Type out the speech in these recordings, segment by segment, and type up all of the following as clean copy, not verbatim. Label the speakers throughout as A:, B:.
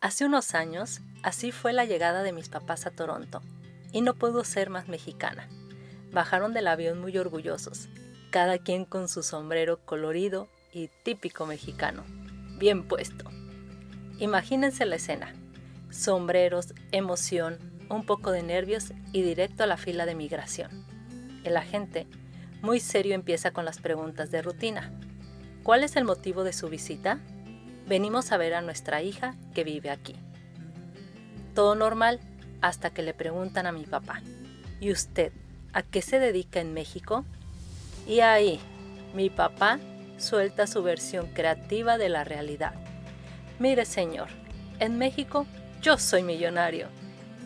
A: Hace unos años, así fue la llegada de mis papás a Toronto, y no pudo ser más mexicana. Bajaron del avión muy orgullosos, cada quien con su sombrero colorido y típico mexicano, bien puesto. Imagínense la escena: sombreros, emoción, un poco de nervios y directo a la fila de migración. El agente, muy serio, empieza con las preguntas de rutina. ¿Cuál es el motivo de su visita? Venimos a ver a nuestra hija que vive aquí. Todo normal hasta que le preguntan a mi papá: ¿y usted a qué se dedica en México? Y ahí, mi papá suelta su versión creativa de la realidad. Mire, señor, en México yo soy millonario.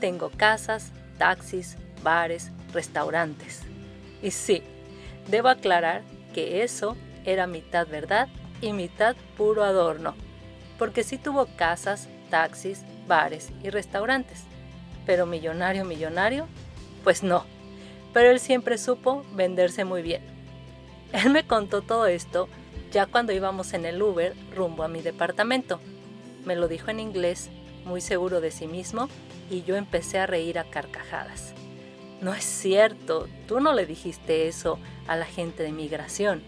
A: Tengo casas, taxis, bares, restaurantes. Y sí, debo aclarar que eso era mitad verdad y mitad puro adorno, porque sí tuvo casas, taxis, bares y restaurantes. Pero millonario, pues no. Pero él siempre supo venderse muy bien. Él me contó todo esto ya cuando íbamos en el Uber rumbo a mi departamento. Me lo dijo en inglés, muy seguro de sí mismo, y yo empecé a reír a carcajadas. No es cierto, tú no le dijiste eso a la gente de migración.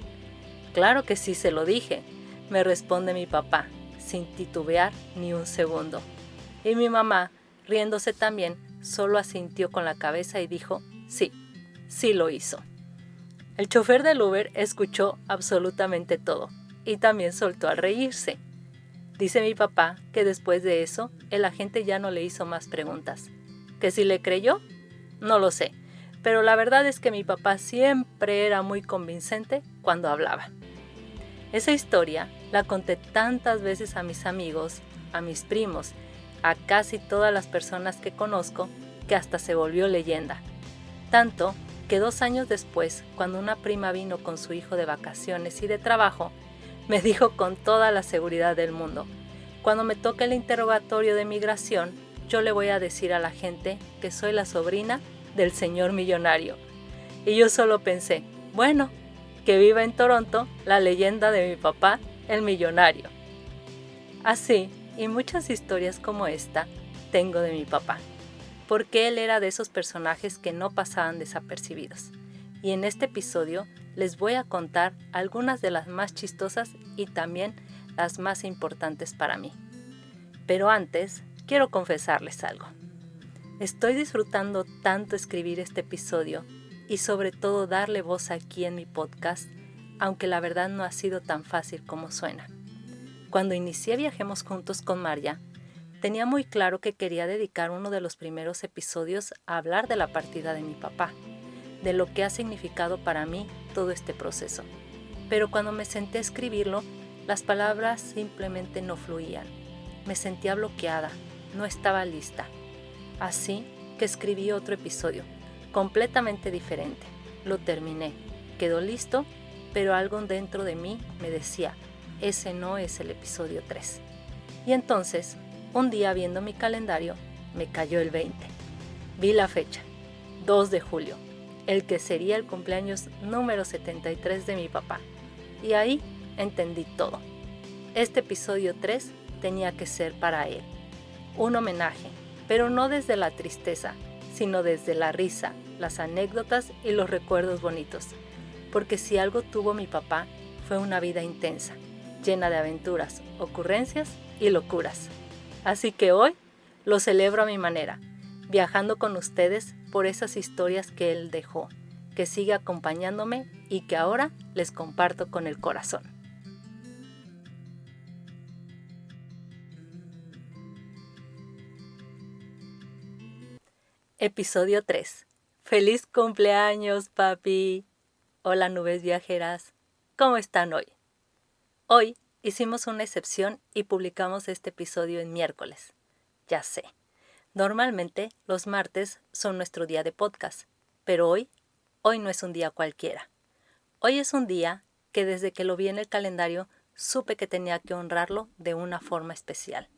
A: Claro que sí se lo dije, me responde mi papá, sin titubear ni un segundo. Y mi mamá, riéndose también, solo asintió con la cabeza y dijo: sí lo hizo. El chofer del Uber escuchó absolutamente todo y también soltó a reírse. Dice mi papá que después de eso, el agente ya no le hizo más preguntas. ¿Que si le creyó? No lo sé, pero la verdad es que mi papá siempre era muy convincente cuando hablaba. Esa historia la conté tantas veces a mis amigos, a mis primos, a casi todas las personas que conozco, que hasta se volvió leyenda. Tanto que 2 años después, cuando una prima vino con su hijo de vacaciones y de trabajo, me dijo con toda la seguridad del mundo: cuando me toque el interrogatorio de migración, yo le voy a decir a la gente que soy la sobrina del señor millonario. Y yo solo pensé: bueno, que viva en Toronto la leyenda de mi papá, el millonario. Así, y muchas historias como esta, tengo de mi papá, porque él era de esos personajes que no pasaban desapercibidos. Y en este episodio les voy a contar algunas de las más chistosas y también las más importantes para mí. Pero antes, quiero confesarles algo. Estoy disfrutando tanto escribir este episodio y sobre todo darle voz aquí en mi podcast, aunque la verdad no ha sido tan fácil como suena. Cuando inicié Viajemos Juntos con María, tenía muy claro que quería dedicar uno de los primeros episodios a hablar de la partida de mi papá, de lo que ha significado para mí todo este proceso. Pero cuando me senté a escribirlo, las palabras simplemente no fluían. Me sentía bloqueada, no estaba lista. Así que escribí otro episodio, completamente diferente. Lo terminé, quedó listo, pero algo dentro de mí me decía: ese no es el episodio 3. Y entonces, un día viendo mi calendario, me cayó el 20. Vi la fecha, 2 de julio, el que sería el cumpleaños número 73 de mi papá. Y ahí entendí todo. Este episodio 3 tenía que ser para él. Un homenaje, pero no desde la tristeza, sino desde la risa, las anécdotas y los recuerdos bonitos. Porque si algo tuvo mi papá, fue una vida intensa, llena de aventuras, ocurrencias y locuras. Así que hoy lo celebro a mi manera, viajando con ustedes por esas historias que él dejó, que sigue acompañándome y que ahora les comparto con el corazón. Episodio 3. ¡Feliz cumpleaños, papi! Hola, nubes viajeras. ¿Cómo están hoy? Hoy hicimos una excepción y publicamos este episodio en miércoles. Ya sé, normalmente los martes son nuestro día de podcast, pero hoy no es un día cualquiera. Hoy es un día que desde que lo vi en el calendario supe que tenía que honrarlo de una forma especial.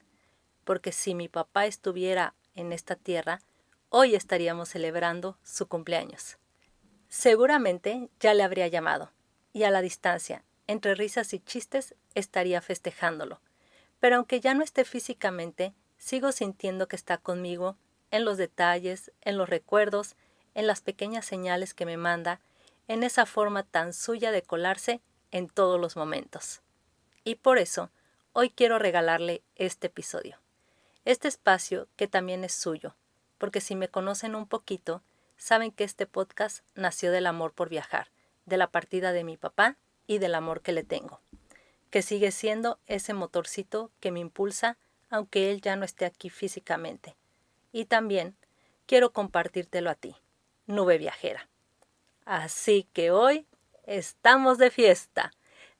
A: porque si mi papá estuviera en esta tierra, hoy estaríamos celebrando su cumpleaños. Seguramente ya le habría llamado, y a la distancia, entre risas y chistes, estaría festejándolo. Pero aunque ya no esté físicamente, sigo sintiendo que está conmigo en los detalles, en los recuerdos, en las pequeñas señales que me manda, en esa forma tan suya de colarse en todos los momentos. Y por eso, hoy quiero regalarle este episodio. Este espacio que también es suyo, porque si me conocen un poquito, saben que este podcast nació del amor por viajar, de la partida de mi papá y del amor que le tengo, que sigue siendo ese motorcito que me impulsa aunque él ya no esté aquí físicamente. Y también quiero compartírtelo a ti, nube viajera. Así que hoy estamos de fiesta,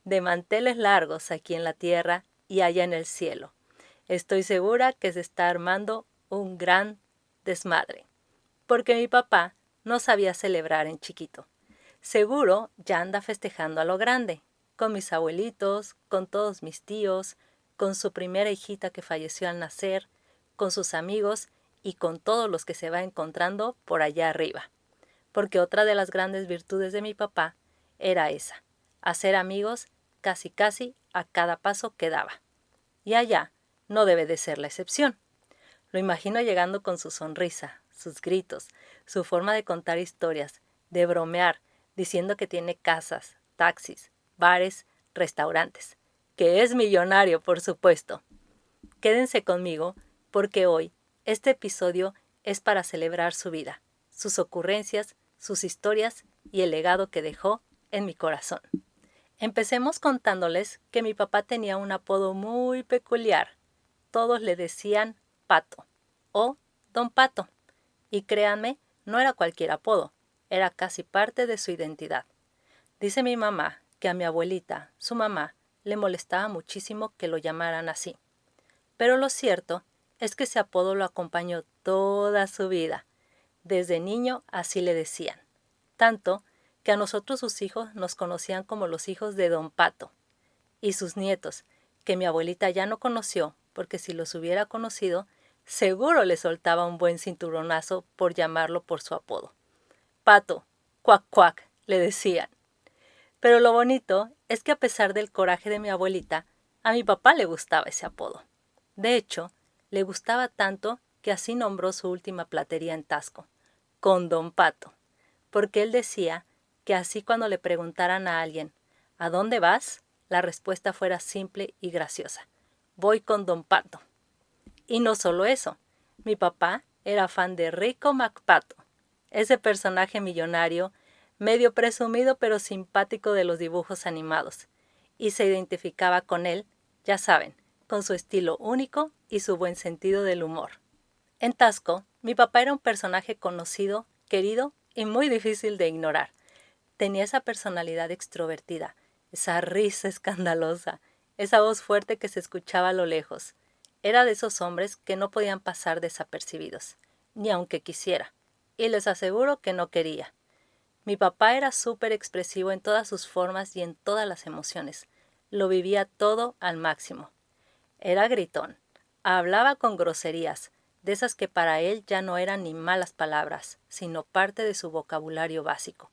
A: de manteles largos aquí en la tierra y allá en el cielo. Estoy segura que se está armando un gran desmadre, porque mi papá no sabía celebrar en chiquito. Seguro ya anda festejando a lo grande, con mis abuelitos, con todos mis tíos, con su primera hijita que falleció al nacer, con sus amigos y con todos los que se va encontrando por allá arriba. Porque otra de las grandes virtudes de mi papá era esa, hacer amigos casi casi a cada paso que daba. Y allá no debe de ser la excepción. Lo imagino llegando con su sonrisa, sus gritos, su forma de contar historias, de bromear, diciendo que tiene casas, taxis, bares, restaurantes, que es millonario, por supuesto. Quédense conmigo porque hoy este episodio es para celebrar su vida, sus ocurrencias, sus historias y el legado que dejó en mi corazón. Empecemos contándoles que mi papá tenía un apodo muy peculiar. Todos le decían Pato o Don Pato. Y créanme, no era cualquier apodo, era casi parte de su identidad. Dice mi mamá que a mi abuelita, su mamá, le molestaba muchísimo que lo llamaran así. Pero lo cierto es que ese apodo lo acompañó toda su vida. Desde niño así le decían. Tanto que a nosotros sus hijos nos conocían como los hijos de Don Pato. Y sus nietos, que mi abuelita ya no conoció, porque si los hubiera conocido, seguro le soltaba un buen cinturonazo por llamarlo por su apodo. Pato, cuac cuac, le decían. Pero lo bonito es que a pesar del coraje de mi abuelita, a mi papá le gustaba ese apodo. De hecho, le gustaba tanto que así nombró su última platería en Taxco, con Don Pato, porque él decía que así cuando le preguntaran a alguien, ¿a dónde vas?, la respuesta fuera simple y graciosa. Voy con Don Pato. Y no solo eso, mi papá era fan de Rico MacPato, ese personaje millonario, medio presumido pero simpático de los dibujos animados, y se identificaba con él, ya saben, con su estilo único y su buen sentido del humor. En Taxco, mi papá era un personaje conocido, querido y muy difícil de ignorar. Tenía esa personalidad extrovertida, esa risa escandalosa, esa voz fuerte que se escuchaba a lo lejos. Era de esos hombres que no podían pasar desapercibidos, ni aunque quisiera, y les aseguro que no quería. Mi papá era súper expresivo en todas sus formas y en todas las emociones. Lo vivía todo al máximo. Era gritón, hablaba con groserías, de esas que para él ya no eran ni malas palabras, sino parte de su vocabulario básico.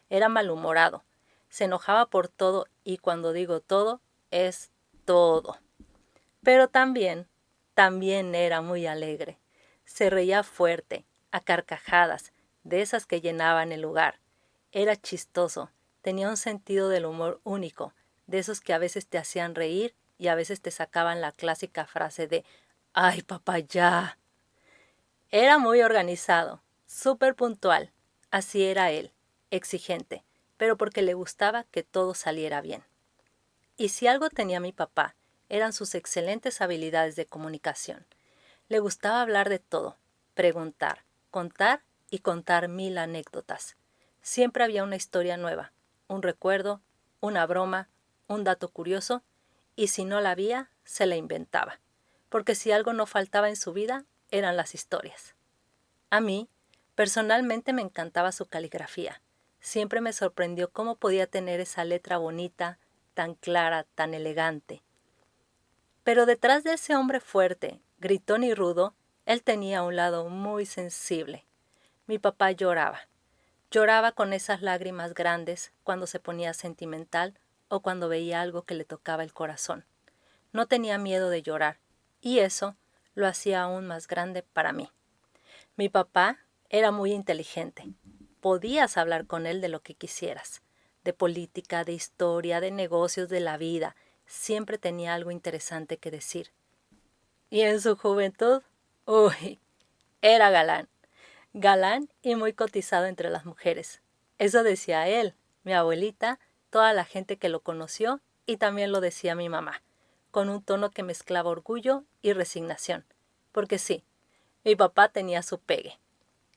A: Era malhumorado, se enojaba por todo y cuando digo todo, es todo. Pero también era muy alegre. Se reía fuerte, a carcajadas, de esas que llenaban el lugar. Era chistoso, tenía un sentido del humor único, de esos que a veces te hacían reír y a veces te sacaban la clásica frase de ¡ay, papá, ya! Era muy organizado, súper puntual. Así era él, exigente, pero porque le gustaba que todo saliera bien. Y si algo tenía mi papá, eran sus excelentes habilidades de comunicación. Le gustaba hablar de todo, preguntar, contar y contar 1000 anécdotas. Siempre había una historia nueva, un recuerdo, una broma, un dato curioso, y si no la había, se la inventaba. Porque si algo no faltaba en su vida, eran las historias. A mí, personalmente me encantaba su caligrafía. Siempre me sorprendió cómo podía tener esa letra bonita, tan clara, tan elegante. Pero detrás de ese hombre fuerte, gritón y rudo, él tenía un lado muy sensible. Mi papá lloraba. Lloraba con esas lágrimas grandes cuando se ponía sentimental o cuando veía algo que le tocaba el corazón. No tenía miedo de llorar, y eso lo hacía aún más grande para mí. Mi papá era muy inteligente. Podías hablar con él de lo que quisieras, de política, de historia, de negocios, de la vida. Siempre tenía algo interesante que decir. Y en su juventud, uy, era galán. Galán y muy cotizado entre las mujeres. Eso decía él, mi abuelita, toda la gente que lo conoció y también lo decía mi mamá, con un tono que mezclaba orgullo y resignación. Porque sí, mi papá tenía su pegue.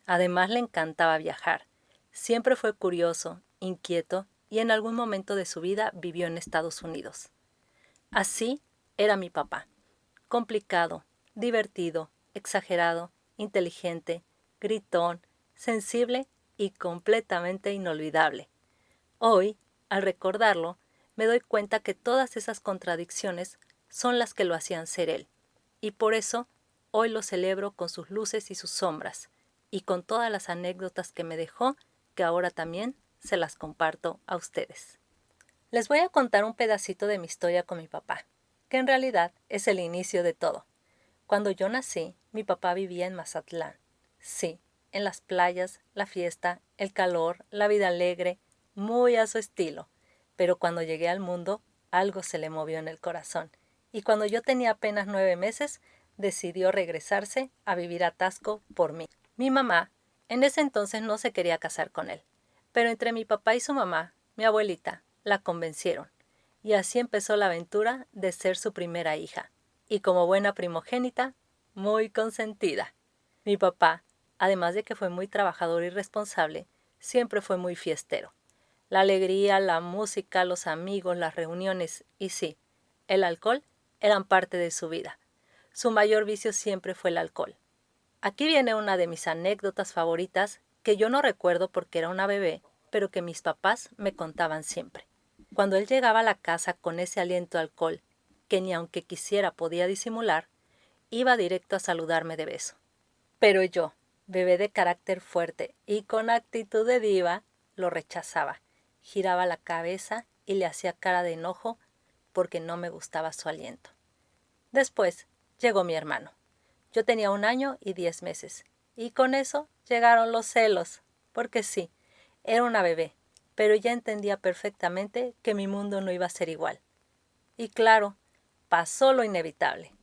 A: Además le encantaba viajar. Siempre fue curioso, inquieto y en algún momento de su vida vivió en Estados Unidos. Así era mi papá. Complicado, divertido, exagerado, inteligente, gritón, sensible y completamente inolvidable. Hoy, al recordarlo, me doy cuenta que todas esas contradicciones son las que lo hacían ser él, y por eso hoy lo celebro con sus luces y sus sombras, y con todas las anécdotas que me dejó, que ahora también se las comparto a ustedes. Les voy a contar un pedacito de mi historia con mi papá, que en realidad es el inicio de todo. Cuando yo nací, mi papá vivía en Mazatlán. Sí, en las playas, la fiesta, el calor, la vida alegre, muy a su estilo. Pero cuando llegué al mundo, algo se le movió en el corazón. Y cuando yo tenía apenas 9 meses, decidió regresarse a vivir a Taxco por mí. Mi mamá, en ese entonces no se quería casar con él. Pero entre mi papá y su mamá, mi abuelita, la convencieron. Y así empezó la aventura de ser su primera hija. Y como buena primogénita, muy consentida. Mi papá, además de que fue muy trabajador y responsable, siempre fue muy fiestero. La alegría, la música, los amigos, las reuniones y sí, el alcohol eran parte de su vida. Su mayor vicio siempre fue el alcohol. Aquí viene una de mis anécdotas favoritas que yo no recuerdo porque era una bebé, pero que mis papás me contaban siempre. Cuando él llegaba a la casa con ese aliento de alcohol, que ni aunque quisiera podía disimular, iba directo a saludarme de beso. Pero yo, bebé de carácter fuerte y con actitud de diva, lo rechazaba. Giraba la cabeza y le hacía cara de enojo porque no me gustaba su aliento. Después llegó mi hermano. Yo tenía 1 año y 10 meses. Y con eso llegaron los celos. Porque sí, era una bebé, pero ya entendía perfectamente que mi mundo no iba a ser igual. Y claro, pasó lo inevitable.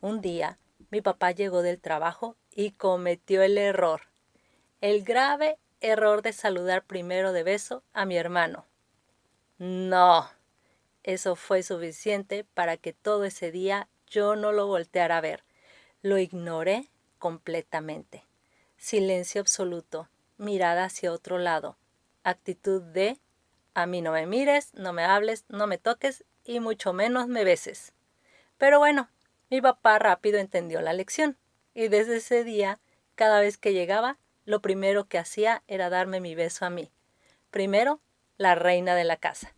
A: Un día, mi papá llegó del trabajo y cometió el grave error de saludar primero de beso a mi hermano. No, eso fue suficiente para que todo ese día yo no lo volteara a ver. Lo ignoré completamente. Silencio absoluto, mirada hacia otro lado, actitud de a mí no me mires, no me hables, no me toques y mucho menos me beses. Pero bueno, mi papá rápido entendió la lección y desde ese día, cada vez que llegaba, lo primero que hacía era darme mi beso a mí. Primero, la reina de la casa.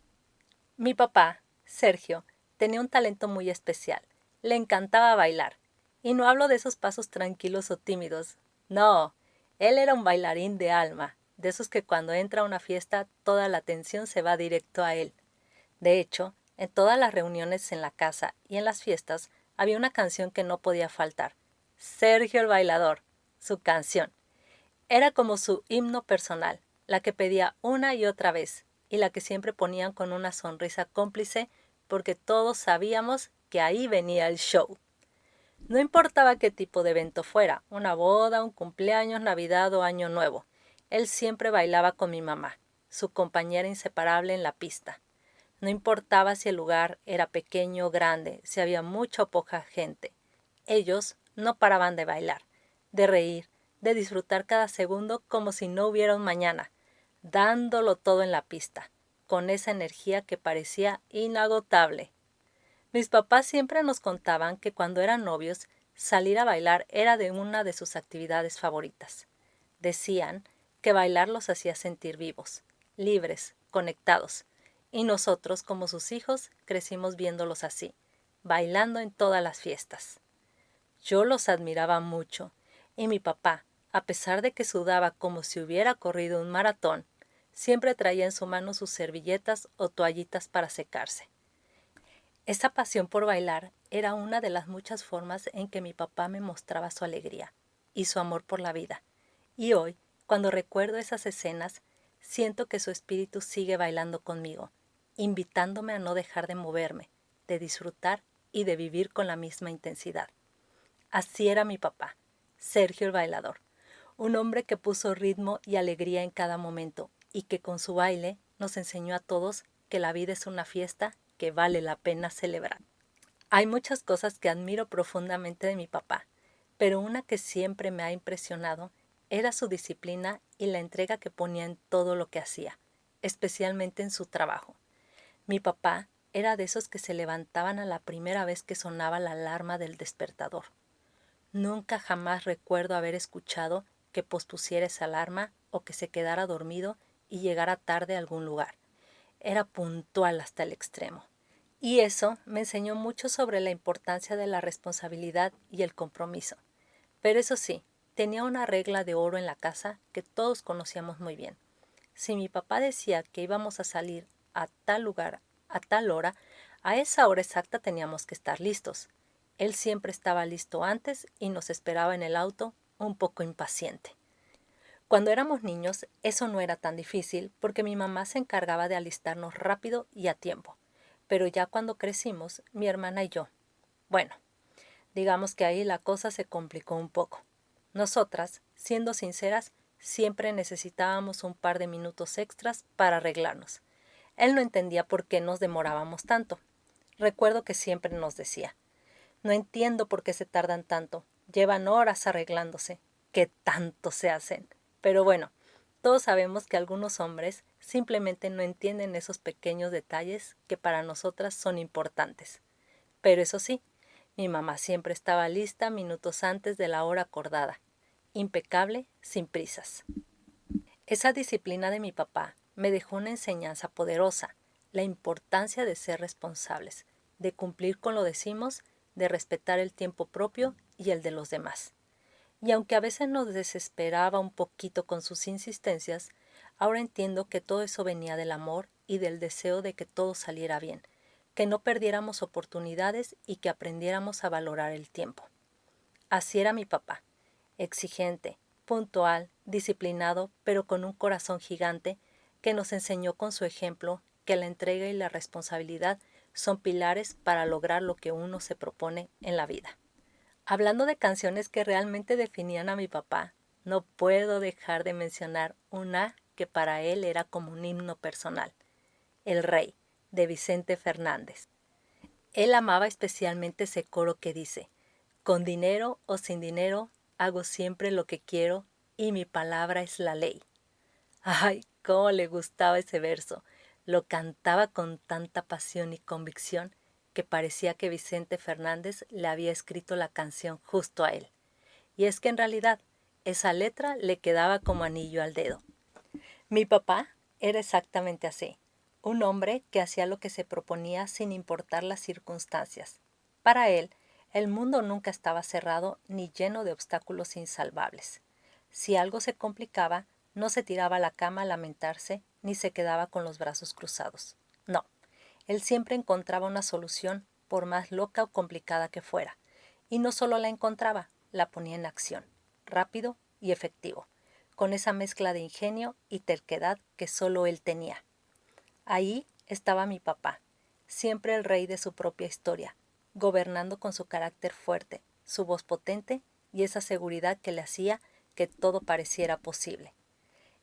A: Mi papá, Sergio, tenía un talento muy especial. Le encantaba bailar. Y no hablo de esos pasos tranquilos o tímidos. No, él era un bailarín de alma, de esos que cuando entra a una fiesta toda la atención se va directo a él. De hecho, en todas las reuniones en la casa y en las fiestas había una canción que no podía faltar. Sergio el Bailador, su canción. Era como su himno personal, la que pedía una y otra vez, y la que siempre ponían con una sonrisa cómplice, porque todos sabíamos que ahí venía el show. No importaba qué tipo de evento fuera, una boda, un cumpleaños, Navidad o Año Nuevo, él siempre bailaba con mi mamá, su compañera inseparable en la pista. No importaba si el lugar era pequeño o grande, si había mucha o poca gente. Ellos no paraban de bailar, de reír, de disfrutar cada segundo como si no hubiera un mañana, dándolo todo en la pista, con esa energía que parecía inagotable. Mis papás siempre nos contaban que cuando eran novios, salir a bailar era de una de sus actividades favoritas. Decían que bailar los hacía sentir vivos, libres, conectados, y nosotros, como sus hijos, crecimos viéndolos así, bailando en todas las fiestas. Yo los admiraba mucho, y mi papá, a pesar de que sudaba como si hubiera corrido un maratón, siempre traía en su mano sus servilletas o toallitas para secarse. Esa pasión por bailar era una de las muchas formas en que mi papá me mostraba su alegría y su amor por la vida. Y hoy, cuando recuerdo esas escenas, siento que su espíritu sigue bailando conmigo, invitándome a no dejar de moverme, de disfrutar y de vivir con la misma intensidad. Así era mi papá, Sergio el bailador, un hombre que puso ritmo y alegría en cada momento y que con su baile nos enseñó a todos que la vida es una fiesta que vale la pena celebrar. Hay muchas cosas que admiro profundamente de mi papá, pero una que siempre me ha impresionado era su disciplina y la entrega que ponía en todo lo que hacía, especialmente en su trabajo. Mi papá era de esos que se levantaban a la primera vez que sonaba la alarma del despertador. Nunca jamás recuerdo haber escuchado que pospusiera esa alarma o que se quedara dormido y llegara tarde a algún lugar. Era puntual hasta el extremo. Y eso me enseñó mucho sobre la importancia de la responsabilidad y el compromiso. Pero eso sí, tenía una regla de oro en la casa que todos conocíamos muy bien. Si mi papá decía que íbamos a salir a tal lugar, a tal hora, a esa hora exacta teníamos que estar listos. Él siempre estaba listo antes y nos esperaba en el auto, un poco impaciente. Cuando éramos niños, eso no era tan difícil porque mi mamá se encargaba de alistarnos rápido y a tiempo. Pero ya cuando crecimos, mi hermana y yo, bueno, digamos que ahí la cosa se complicó un poco. Nosotras, siendo sinceras, siempre necesitábamos un par de minutos extras para arreglarnos. Él no entendía por qué nos demorábamos tanto. Recuerdo que siempre nos decía: no entiendo por qué se tardan tanto. Llevan horas arreglándose. ¿Qué tanto se hacen? Pero bueno, todos sabemos que algunos hombres simplemente no entienden esos pequeños detalles que para nosotras son importantes. Pero eso sí, mi mamá siempre estaba lista minutos antes de la hora acordada. Impecable, sin prisas. Esa disciplina de mi papá me dejó una enseñanza poderosa, la importancia de ser responsables, de cumplir con lo decimos, de respetar el tiempo propio y el de los demás. Y aunque a veces nos desesperaba un poquito con sus insistencias, ahora entiendo que todo eso venía del amor y del deseo de que todo saliera bien, que no perdiéramos oportunidades y que aprendiéramos a valorar el tiempo. Así era mi papá, exigente, puntual, disciplinado, pero con un corazón gigante, que nos enseñó con su ejemplo que la entrega y la responsabilidad son pilares para lograr lo que uno se propone en la vida. Hablando de canciones que realmente definían a mi papá, no puedo dejar de mencionar una que para él era como un himno personal: El Rey, de Vicente Fernández. Él amaba especialmente ese coro que dice: con dinero o sin dinero, hago siempre lo que quiero y mi palabra es la ley. Ay, cómo le gustaba ese verso. Lo cantaba con tanta pasión y convicción que parecía que Vicente Fernández le había escrito la canción justo a él. Y es que en realidad esa letra le quedaba como anillo al dedo. Mi papá era exactamente así, un hombre que hacía lo que se proponía sin importar las circunstancias. Para él, el mundo nunca estaba cerrado ni lleno de obstáculos insalvables. Si algo se complicaba, no se tiraba a la cama a lamentarse ni se quedaba con los brazos cruzados. No, él siempre encontraba una solución, por más loca o complicada que fuera. Y no solo la encontraba, la ponía en acción, rápido y efectivo, con esa mezcla de ingenio y terquedad que solo él tenía. Ahí estaba mi papá, siempre el rey de su propia historia, gobernando con su carácter fuerte, su voz potente y esa seguridad que le hacía que todo pareciera posible.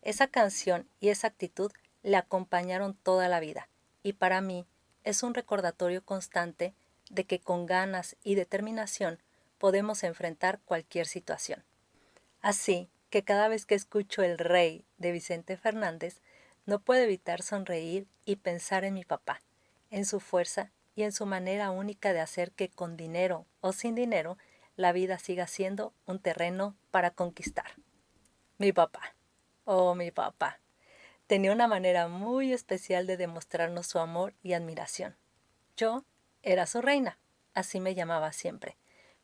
A: Esa canción y esa actitud le acompañaron toda la vida, y para mí es un recordatorio constante de que con ganas y determinación podemos enfrentar cualquier situación. Así que cada vez que escucho El Rey de Vicente Fernández, no puedo evitar sonreír y pensar en mi papá, en su fuerza y en su manera única de hacer que con dinero o sin dinero la vida siga siendo un terreno para conquistar. Mi papá, oh mi papá, tenía una manera muy especial de demostrarnos su amor y admiración. Yo era su reina, así me llamaba siempre,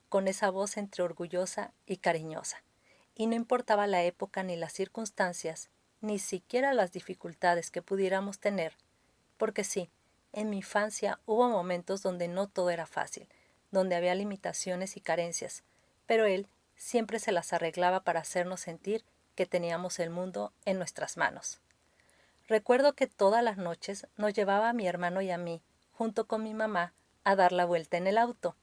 A: con esa voz entre orgullosa y cariñosa. Y no importaba la época ni las circunstancias, ni siquiera las dificultades que pudiéramos tener, porque sí, en mi infancia hubo momentos donde no todo era fácil, donde había limitaciones y carencias, pero él siempre se las arreglaba para hacernos sentir que teníamos el mundo en nuestras manos. Recuerdo que todas las noches nos llevaba a mi hermano y a mí, junto con mi mamá, a dar la vuelta en el auto.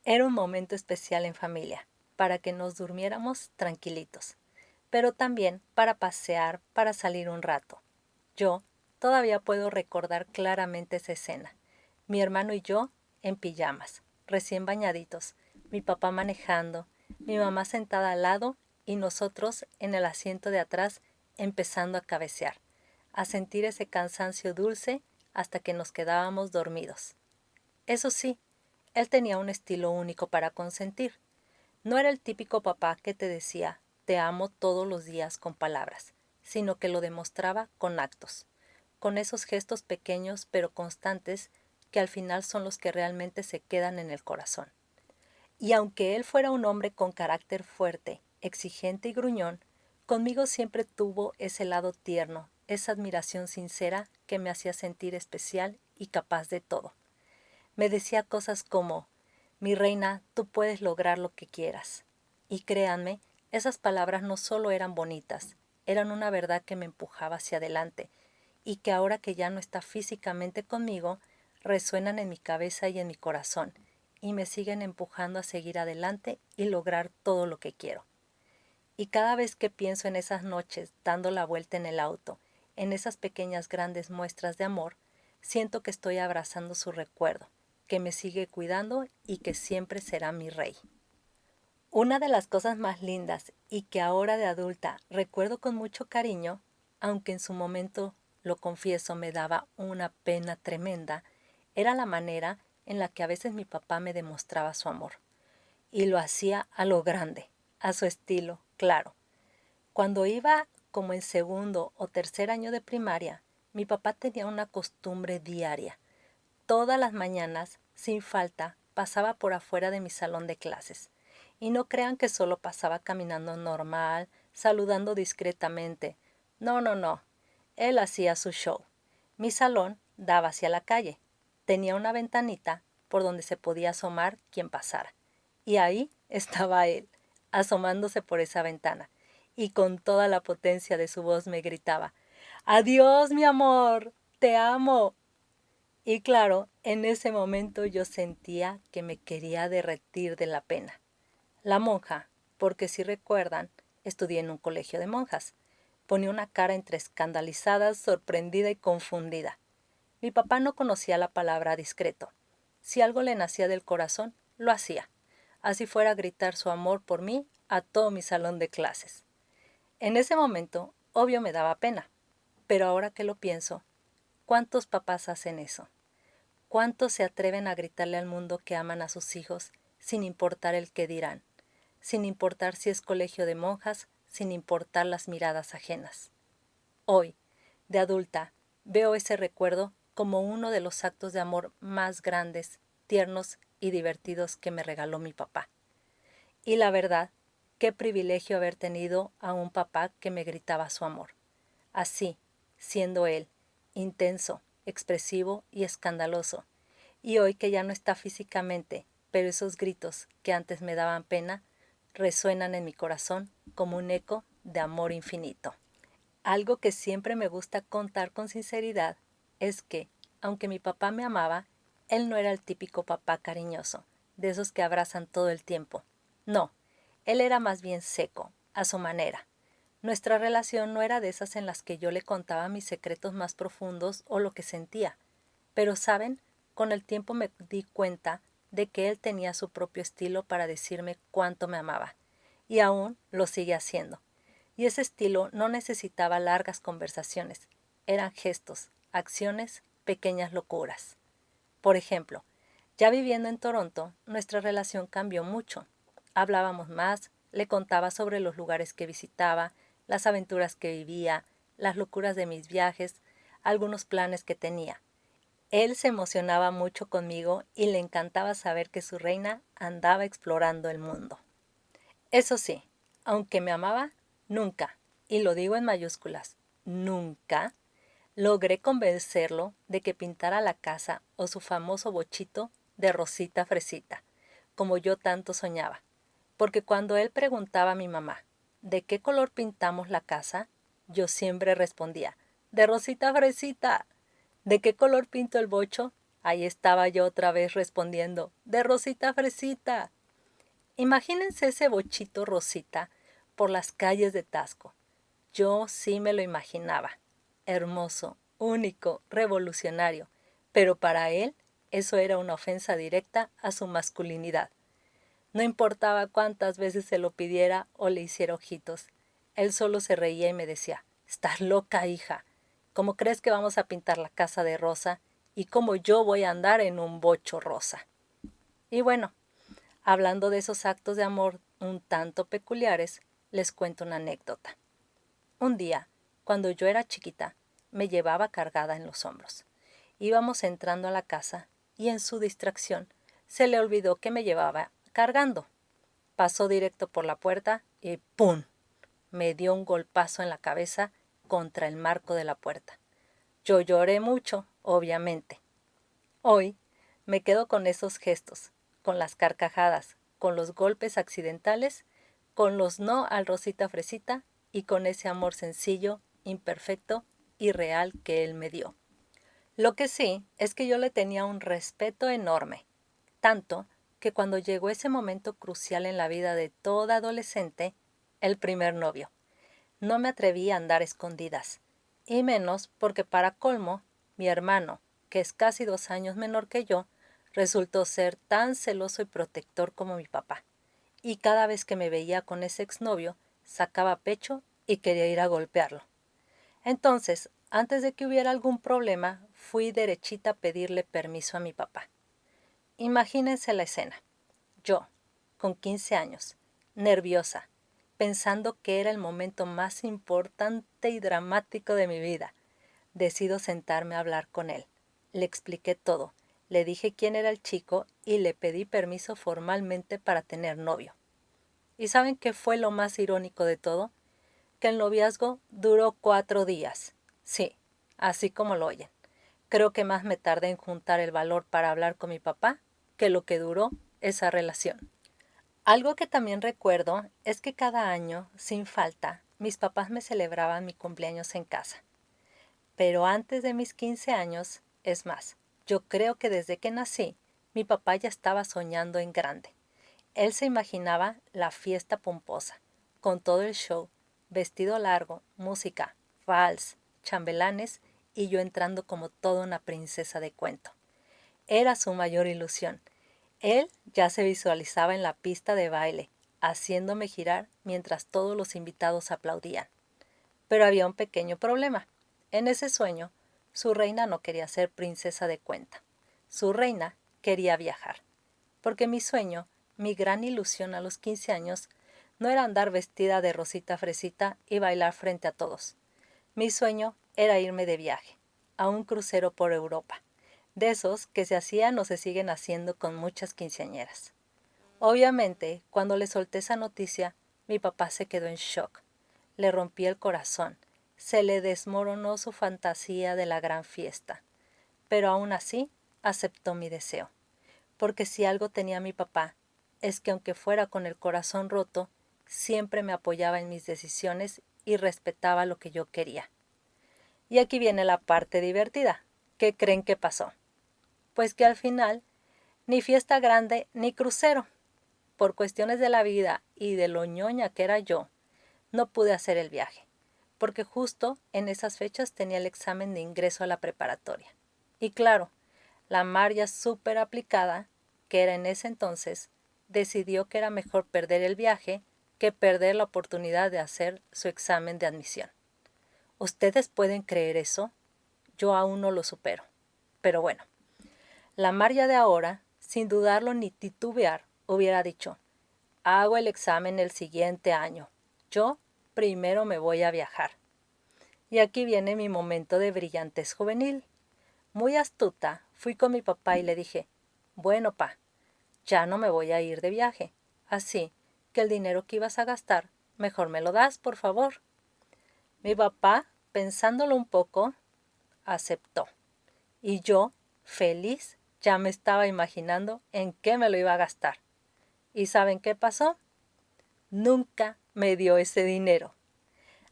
A: Era un momento especial en familia, para que nos durmiéramos tranquilitos, pero también para pasear, para salir un rato. Yo todavía puedo recordar claramente esa escena. Mi hermano y yo en pijamas, recién bañaditos, mi papá manejando, mi mamá sentada al lado y nosotros en el asiento de atrás empezando a cabecear, a sentir ese cansancio dulce hasta que nos quedábamos dormidos. Eso sí, él tenía un estilo único para consentir. No era el típico papá que te decía te amo todos los días con palabras, sino que lo demostraba con actos, con esos gestos pequeños pero constantes que al final son los que realmente se quedan en el corazón. Y aunque él fuera un hombre con carácter fuerte, exigente y gruñón, conmigo siempre tuvo ese lado tierno, esa admiración sincera que me hacía sentir especial y capaz de todo. Me decía cosas como, mi reina, tú puedes lograr lo que quieras. Y créanme, esas palabras no solo eran bonitas, eran una verdad que me empujaba hacia adelante, y que ahora que ya no está físicamente conmigo, resuenan en mi cabeza y en mi corazón, y me siguen empujando a seguir adelante y lograr todo lo que quiero. Y cada vez que pienso en esas noches dando la vuelta en el auto, en esas pequeñas grandes muestras de amor, siento que estoy abrazando su recuerdo, que me sigue cuidando y que siempre será mi rey. Una de las cosas más lindas y que ahora de adulta recuerdo con mucho cariño, aunque en su momento, lo confieso, me daba una pena tremenda, era la manera en la que a veces mi papá me demostraba su amor. Y lo hacía a lo grande, a su estilo, claro. Cuando iba como en segundo o tercer año de primaria, mi papá tenía una costumbre diaria. Todas las mañanas, sin falta, pasaba por afuera de mi salón de clases. Y no crean que solo pasaba caminando normal, saludando discretamente. No, no, no. Él hacía su show. Mi salón daba hacia la calle. Tenía una ventanita por donde se podía asomar quien pasara. Y ahí estaba él, asomándose por esa ventana. Y con toda la potencia de su voz me gritaba, «¡Adiós, mi amor! ¡Te amo!». Y claro, en ese momento yo sentía que me quería derretir de la pena. La monja, porque si recuerdan, estudié en un colegio de monjas, ponía una cara entre escandalizada, sorprendida y confundida. Mi papá no conocía la palabra discreto. Si algo le nacía del corazón, lo hacía. Así fuera a gritar su amor por mí a todo mi salón de clases. En ese momento, obvio me daba pena. Pero ahora que lo pienso, ¿cuántos papás hacen eso? ¿Cuántos se atreven a gritarle al mundo que aman a sus hijos sin importar el qué dirán? Sin importar si es colegio de monjas, sin importar las miradas ajenas. Hoy, de adulta, veo ese recuerdo como uno de los actos de amor más grandes, tiernos y divertidos que me regaló mi papá. Y la verdad, qué privilegio haber tenido a un papá que me gritaba su amor. Así, siendo él, intenso, expresivo y escandaloso. Y hoy que ya no está físicamente, pero esos gritos que antes me daban pena, resuenan en mi corazón como un eco de amor infinito. Algo que siempre me gusta contar con sinceridad es que, aunque mi papá me amaba, él no era el típico papá cariñoso, de esos que abrazan todo el tiempo. No, él era más bien seco, a su manera. Nuestra relación no era de esas en las que yo le contaba mis secretos más profundos o lo que sentía. Pero, ¿saben? Con el tiempo me di cuenta de que él tenía su propio estilo para decirme cuánto me amaba. Y aún lo sigue haciendo. Y ese estilo no necesitaba largas conversaciones. Eran gestos, acciones, pequeñas locuras. Por ejemplo, ya viviendo en Toronto, nuestra relación cambió mucho. Hablábamos más, le contaba sobre los lugares que visitaba, las aventuras que vivía, las locuras de mis viajes, algunos planes que tenía. Él se emocionaba mucho conmigo y le encantaba saber que su reina andaba explorando el mundo. Eso sí, aunque me amaba, nunca, y lo digo en mayúsculas, nunca, logré convencerlo de que pintara la casa o su famoso bochito de rosita fresita, como yo tanto soñaba, porque cuando él preguntaba a mi mamá, ¿de qué color pintamos la casa?, yo siempre respondía, de rosita fresita. ¿De qué color pinto el bocho? Ahí estaba yo otra vez respondiendo, de rosita fresita. Imagínense ese bochito rosita por las calles de Tasco. Yo sí me lo imaginaba. Hermoso, único, revolucionario. Pero para él eso era una ofensa directa a su masculinidad. No importaba cuántas veces se lo pidiera o le hiciera ojitos. Él solo se reía y me decía, «Estás loca, hija. ¿Cómo crees que vamos a pintar la casa de rosa? ¿Y cómo yo voy a andar en un bocho rosa?». Y bueno, hablando de esos actos de amor un tanto peculiares, les cuento una anécdota. Un día, cuando yo era chiquita, me llevaba cargada en los hombros. Íbamos entrando a la casa y en su distracción se le olvidó que me llevaba cargando. Pasó directo por la puerta y ¡pum! Me dio un golpazo en la cabeza contra el marco de la puerta. Yo lloré mucho, obviamente. Hoy me quedo con esos gestos, con las carcajadas, con los golpes accidentales, con los no al rosita fresita y con ese amor sencillo, imperfecto y real que él me dio. Lo que sí es que yo le tenía un respeto enorme, tanto que cuando llegó ese momento crucial en la vida de toda adolescente, el primer novio, no me atreví a andar escondidas, y menos porque para colmo, mi hermano, que es casi 2 años menor que yo, resultó ser tan celoso y protector como mi papá, y cada vez que me veía con ese exnovio, sacaba pecho y quería ir a golpearlo. Entonces, antes de que hubiera algún problema, fui derechita a pedirle permiso a mi papá. Imagínense la escena. Yo, con 15 años, nerviosa, pensando que era el momento más importante y dramático de mi vida. Decido sentarme a hablar con él. Le expliqué todo, le dije quién era el chico y le pedí permiso formalmente para tener novio. ¿Y saben qué fue lo más irónico de todo? Que el noviazgo duró 4 días. Sí, así como lo oyen. Creo que más me tardé en juntar el valor para hablar con mi papá que lo que duró esa relación. Algo que también recuerdo es que cada año, sin falta, mis papás me celebraban mi cumpleaños en casa. Pero antes de mis 15 años, es más, yo creo que desde que nací, mi papá ya estaba soñando en grande. Él se imaginaba la fiesta pomposa, con todo el show, vestido largo, música, vals, chambelanes y yo entrando como toda una princesa de cuento. Era su mayor ilusión. Él ya se visualizaba en la pista de baile, haciéndome girar mientras todos los invitados aplaudían. Pero había un pequeño problema. En ese sueño, su reina no quería ser princesa de cuenta. Su reina quería viajar. Porque mi sueño, mi gran ilusión a los 15 años, no era andar vestida de rosita fresita y bailar frente a todos. Mi sueño era irme de viaje, a un crucero por Europa, de esos que se hacían o se siguen haciendo con muchas quinceañeras. Obviamente, cuando le solté esa noticia, mi papá se quedó en shock. Le rompí el corazón, se le desmoronó su fantasía de la gran fiesta. Pero aún así, aceptó mi deseo. Porque si algo tenía mi papá, es que aunque fuera con el corazón roto, siempre me apoyaba en mis decisiones y respetaba lo que yo quería. Y aquí viene la parte divertida. ¿Qué creen que pasó? Pues que al final, ni fiesta grande ni crucero. Por cuestiones de la vida y de lo ñoña que era yo, no pude hacer el viaje, porque justo en esas fechas tenía el examen de ingreso a la preparatoria. Y claro, la María súper aplicada, que era en ese entonces, decidió que era mejor perder el viaje que perder la oportunidad de hacer su examen de admisión. ¿Ustedes pueden creer eso? Yo aún no lo supero. Pero bueno, la María de ahora, sin dudarlo ni titubear, hubiera dicho, hago el examen el siguiente año. Yo primero me voy a viajar. Y aquí viene mi momento de brillantez juvenil. Muy astuta, fui con mi papá y le dije, bueno, pa, ya no me voy a ir de viaje, así que el dinero que ibas a gastar, mejor me lo das, por favor. Mi papá, pensándolo un poco, aceptó. Y yo, feliz, ya me estaba imaginando en qué me lo iba a gastar. ¿Y saben qué pasó? Nunca me dio ese dinero.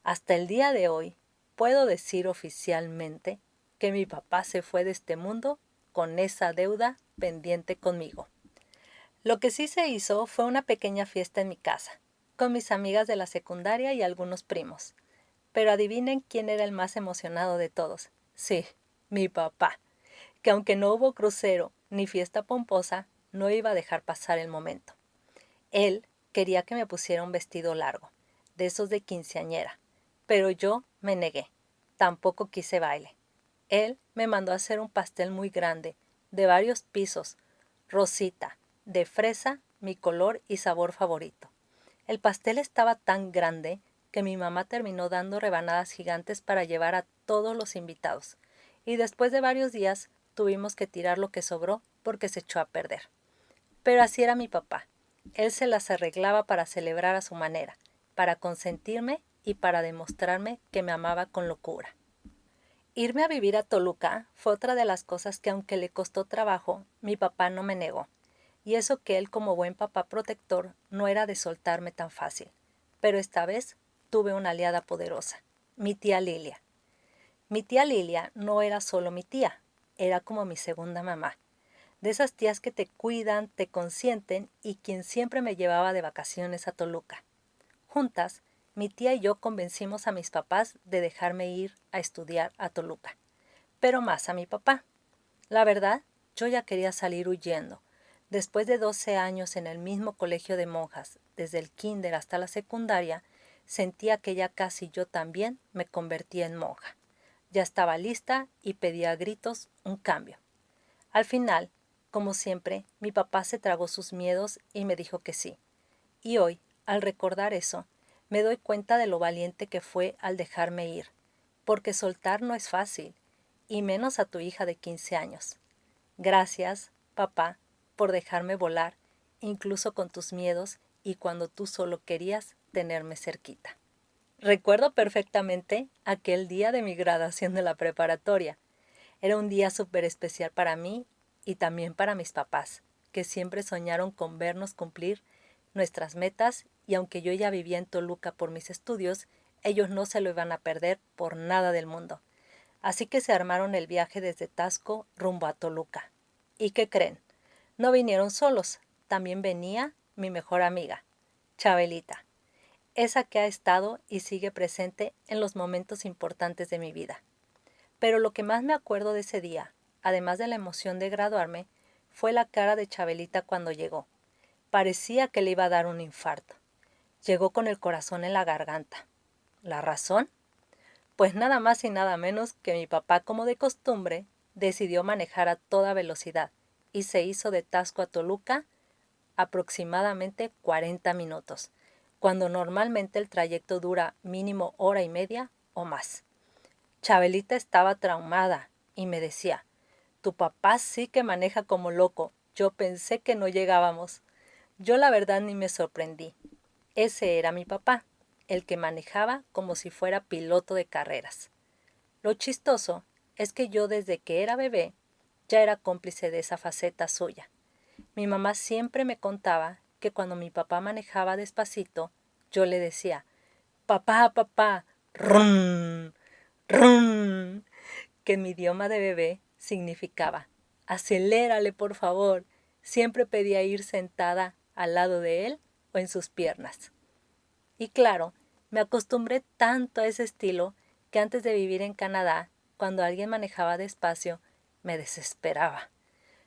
A: Hasta el día de hoy, puedo decir oficialmente que mi papá se fue de este mundo con esa deuda pendiente conmigo. Lo que sí se hizo fue una pequeña fiesta en mi casa, con mis amigas de la secundaria y algunos primos. Pero adivinen quién era el más emocionado de todos. Sí, mi papá, que aunque no hubo crucero ni fiesta pomposa, no iba a dejar pasar el momento. Él quería que me pusiera un vestido largo, de esos de quinceañera, pero yo me negué. Tampoco quise baile. Él me mandó a hacer un pastel muy grande, de varios pisos, rosita, de fresa, mi color y sabor favorito. El pastel estaba tan grande que mi mamá terminó dando rebanadas gigantes para llevar a todos los invitados, y después de varios días tuvimos que tirar lo que sobró porque se echó a perder. Pero así era mi papá. Él se las arreglaba para celebrar a su manera, para consentirme y para demostrarme que me amaba con locura. Irme a vivir a Toluca fue otra de las cosas que, aunque le costó trabajo, mi papá no me negó. Y eso que él, como buen papá protector, no era de soltarme tan fácil. Pero esta vez tuve una aliada poderosa, mi tía Lilia. Mi tía Lilia no era solo mi tía, era como mi segunda mamá. De esas tías que te cuidan, te consienten y quien siempre me llevaba de vacaciones a Toluca. Juntas, mi tía y yo convencimos a mis papás de dejarme ir a estudiar a Toluca, pero más a mi papá. La verdad, yo ya quería salir huyendo. Después de 12 años en el mismo colegio de monjas, desde el kinder hasta la secundaria, sentía que ya casi yo también me convertía en monja. Ya estaba lista y pedía a gritos un cambio. Al final, como siempre, mi papá se tragó sus miedos y me dijo que sí. Y hoy, al recordar eso, me doy cuenta de lo valiente que fue al dejarme ir, porque soltar no es fácil, y menos a tu hija de 15 años. Gracias, papá, por dejarme volar, incluso con tus miedos y cuando tú solo querías tenerme cerquita. Recuerdo perfectamente aquel día de mi graduación de la preparatoria. Era un día súper especial para mí y también para mis papás, que siempre soñaron con vernos cumplir nuestras metas y aunque yo ya vivía en Toluca por mis estudios, ellos no se lo iban a perder por nada del mundo. Así que se armaron el viaje desde Taxco rumbo a Toluca. ¿Y qué creen? No vinieron solos, también venía mi mejor amiga, Chabelita, esa que ha estado y sigue presente en los momentos importantes de mi vida. Pero lo que más me acuerdo de ese día, además de la emoción de graduarme, fue la cara de Chabelita cuando llegó. Parecía que le iba a dar un infarto. Llegó con el corazón en la garganta. ¿La razón? Pues nada más y nada menos que mi papá, como de costumbre, decidió manejar a toda velocidad y se hizo de Taxco a Toluca aproximadamente 40 minutos, cuando normalmente el trayecto dura mínimo hora y media o más. Chabelita estaba traumada y me decía, tu papá sí que maneja como loco, yo pensé que no llegábamos. Yo la verdad ni me sorprendí. Ese era mi papá, el que manejaba como si fuera piloto de carreras. Lo chistoso es que yo desde que era bebé ya era cómplice de esa faceta suya. Mi mamá siempre me contaba que cuando mi papá manejaba despacito, yo le decía, papá, papá, rum, rum, que en mi idioma de bebé significaba, acelérale por favor. Siempre pedía ir sentada al lado de él o en sus piernas. Y claro, me acostumbré tanto a ese estilo que antes de vivir en Canadá, cuando alguien manejaba despacio, me desesperaba.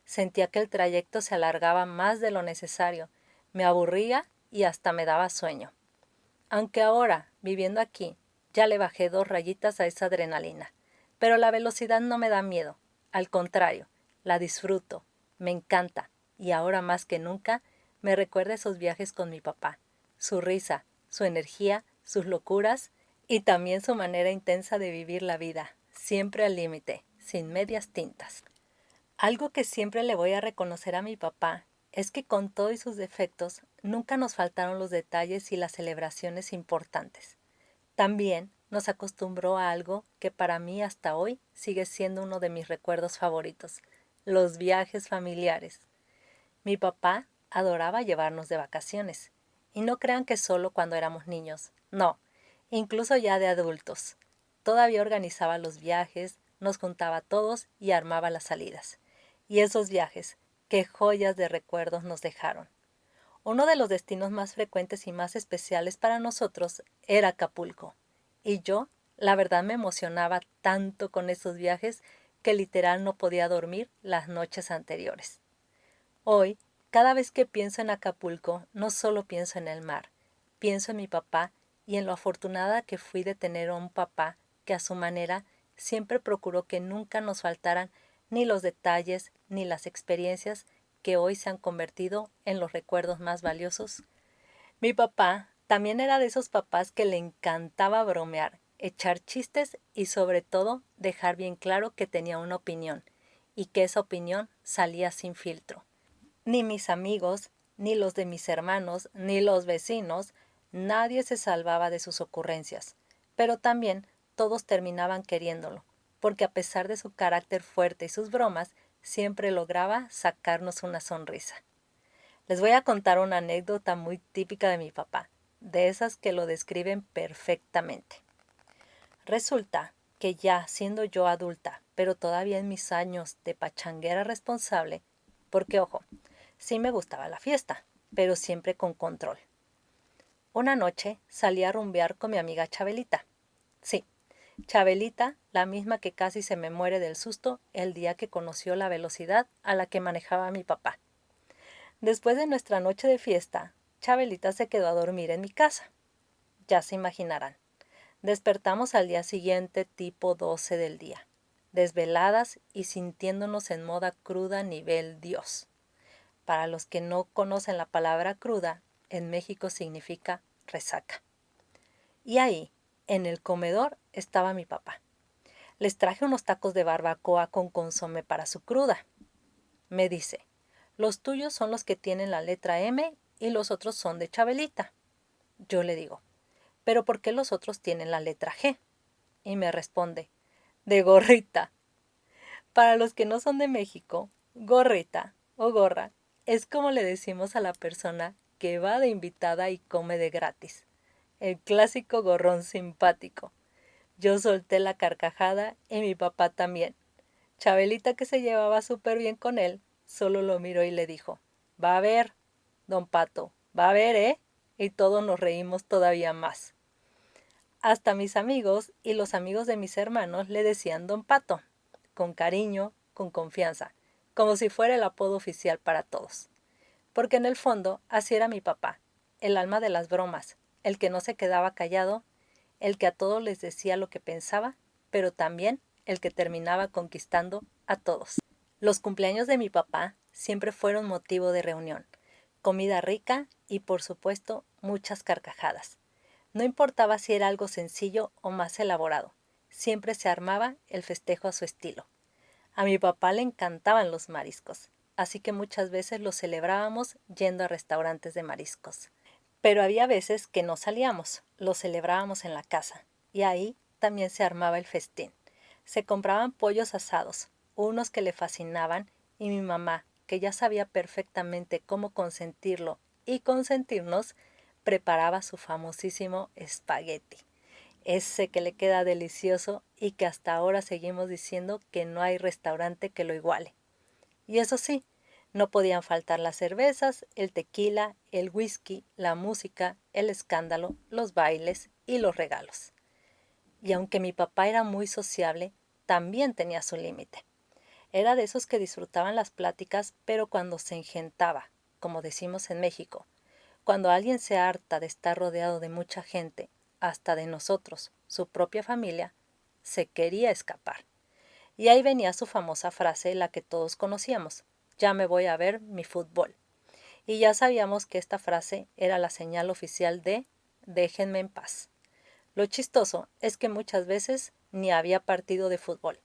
A: Sentía que el trayecto se alargaba más de lo necesario, me aburría y hasta me daba sueño. Aunque ahora, viviendo aquí, ya le bajé 2 rayitas a esa adrenalina. Pero la velocidad no me da miedo. Al contrario, la disfruto, me encanta y ahora más que nunca me recuerda esos viajes con mi papá, su risa, su energía, sus locuras y también su manera intensa de vivir la vida, siempre al límite, sin medias tintas. Algo que siempre le voy a reconocer a mi papá es que con todos sus defectos nunca nos faltaron los detalles y las celebraciones importantes. También nos acostumbró a algo que para mí hasta hoy sigue siendo uno de mis recuerdos favoritos, los viajes familiares. Mi papá adoraba llevarnos de vacaciones. Y no crean que solo cuando éramos niños. No, incluso ya de adultos. Todavía organizaba los viajes, nos juntaba a todos y armaba las salidas. Y esos viajes, qué joyas de recuerdos nos dejaron. Uno de los destinos más frecuentes y más especiales para nosotros era Acapulco. Y yo, la verdad, me emocionaba tanto con esos viajes que literal no podía dormir las noches anteriores. Hoy, cada vez que pienso en Acapulco, no solo pienso en el mar, pienso en mi papá y en lo afortunada que fui de tener a un papá que a su manera siempre procuró que nunca nos faltaran ni los detalles ni las experiencias que hoy se han convertido en los recuerdos más valiosos. Mi papá también era de esos papás que le encantaba bromear, echar chistes y sobre todo dejar bien claro que tenía una opinión y que esa opinión salía sin filtro. Ni mis amigos, ni los de mis hermanos, ni los vecinos, nadie se salvaba de sus ocurrencias, pero también todos terminaban queriéndolo, porque a pesar de su carácter fuerte y sus bromas, siempre lograba sacarnos una sonrisa. Les voy a contar una anécdota muy típica de mi papá, de esas que lo describen perfectamente. Resulta que ya siendo yo adulta, pero todavía en mis años de pachanguera responsable, porque ojo, sí me gustaba la fiesta, pero siempre con control. Una noche salí a rumbear con mi amiga Chabelita. Sí, Chabelita, la misma que casi se me muere del susto el día que conoció la velocidad a la que manejaba mi papá. Después de nuestra noche de fiesta, Chabelita se quedó a dormir en mi casa. Ya se imaginarán. Despertamos al día siguiente tipo 12 del día, desveladas y sintiéndonos en moda cruda nivel Dios. Para los que no conocen la palabra cruda, en México significa resaca. Y ahí, en el comedor, estaba mi papá. Les traje unos tacos de barbacoa con consomé para su cruda. Me dice, los tuyos son los que tienen la letra M y los otros son de Chabelita. Yo le digo, ¿pero por qué los otros tienen la letra G? Y me responde, de gorrita. Para los que no son de México, gorrita o gorra es como le decimos a la persona que va de invitada y come de gratis. El clásico gorrón simpático. Yo solté la carcajada y mi papá también. Chabelita, que se llevaba súper bien con él, solo lo miró y le dijo, va a ver, don Pato, va a ver, ¿eh? Y todos nos reímos todavía más. Hasta mis amigos y los amigos de mis hermanos le decían don Pato, con cariño, con confianza, como si fuera el apodo oficial para todos. Porque en el fondo así era mi papá, el alma de las bromas, el que no se quedaba callado, el que a todos les decía lo que pensaba, pero también el que terminaba conquistando a todos. Los cumpleaños de mi papá siempre fueron motivo de reunión, comida rica y por supuesto muchas carcajadas. No importaba si era algo sencillo o más elaborado, siempre se armaba el festejo a su estilo. A mi papá le encantaban los mariscos, así que muchas veces los celebrábamos yendo a restaurantes de mariscos. Pero había veces que no salíamos, lo celebrábamos en la casa, y ahí también se armaba el festín. Se compraban pollos asados, unos que le fascinaban, y mi mamá, que ya sabía perfectamente cómo consentirlo y consentirnos, preparaba su famosísimo espagueti, ese que le queda delicioso y que hasta ahora seguimos diciendo que no hay restaurante que lo iguale. Y eso sí, no podían faltar las cervezas, el tequila, el whisky, la música, el escándalo, los bailes y los regalos. Y aunque mi papá era muy sociable, también tenía su límite. Era de esos que disfrutaban las pláticas, pero cuando se engentaba, como decimos en México, cuando alguien se harta de estar rodeado de mucha gente, hasta de nosotros, su propia familia, se quería escapar. Y ahí venía su famosa frase, la que todos conocíamos, ya me voy a ver mi fútbol. Y ya sabíamos que esta frase era la señal oficial de déjenme en paz. Lo chistoso es que muchas veces ni había partido de fútbol,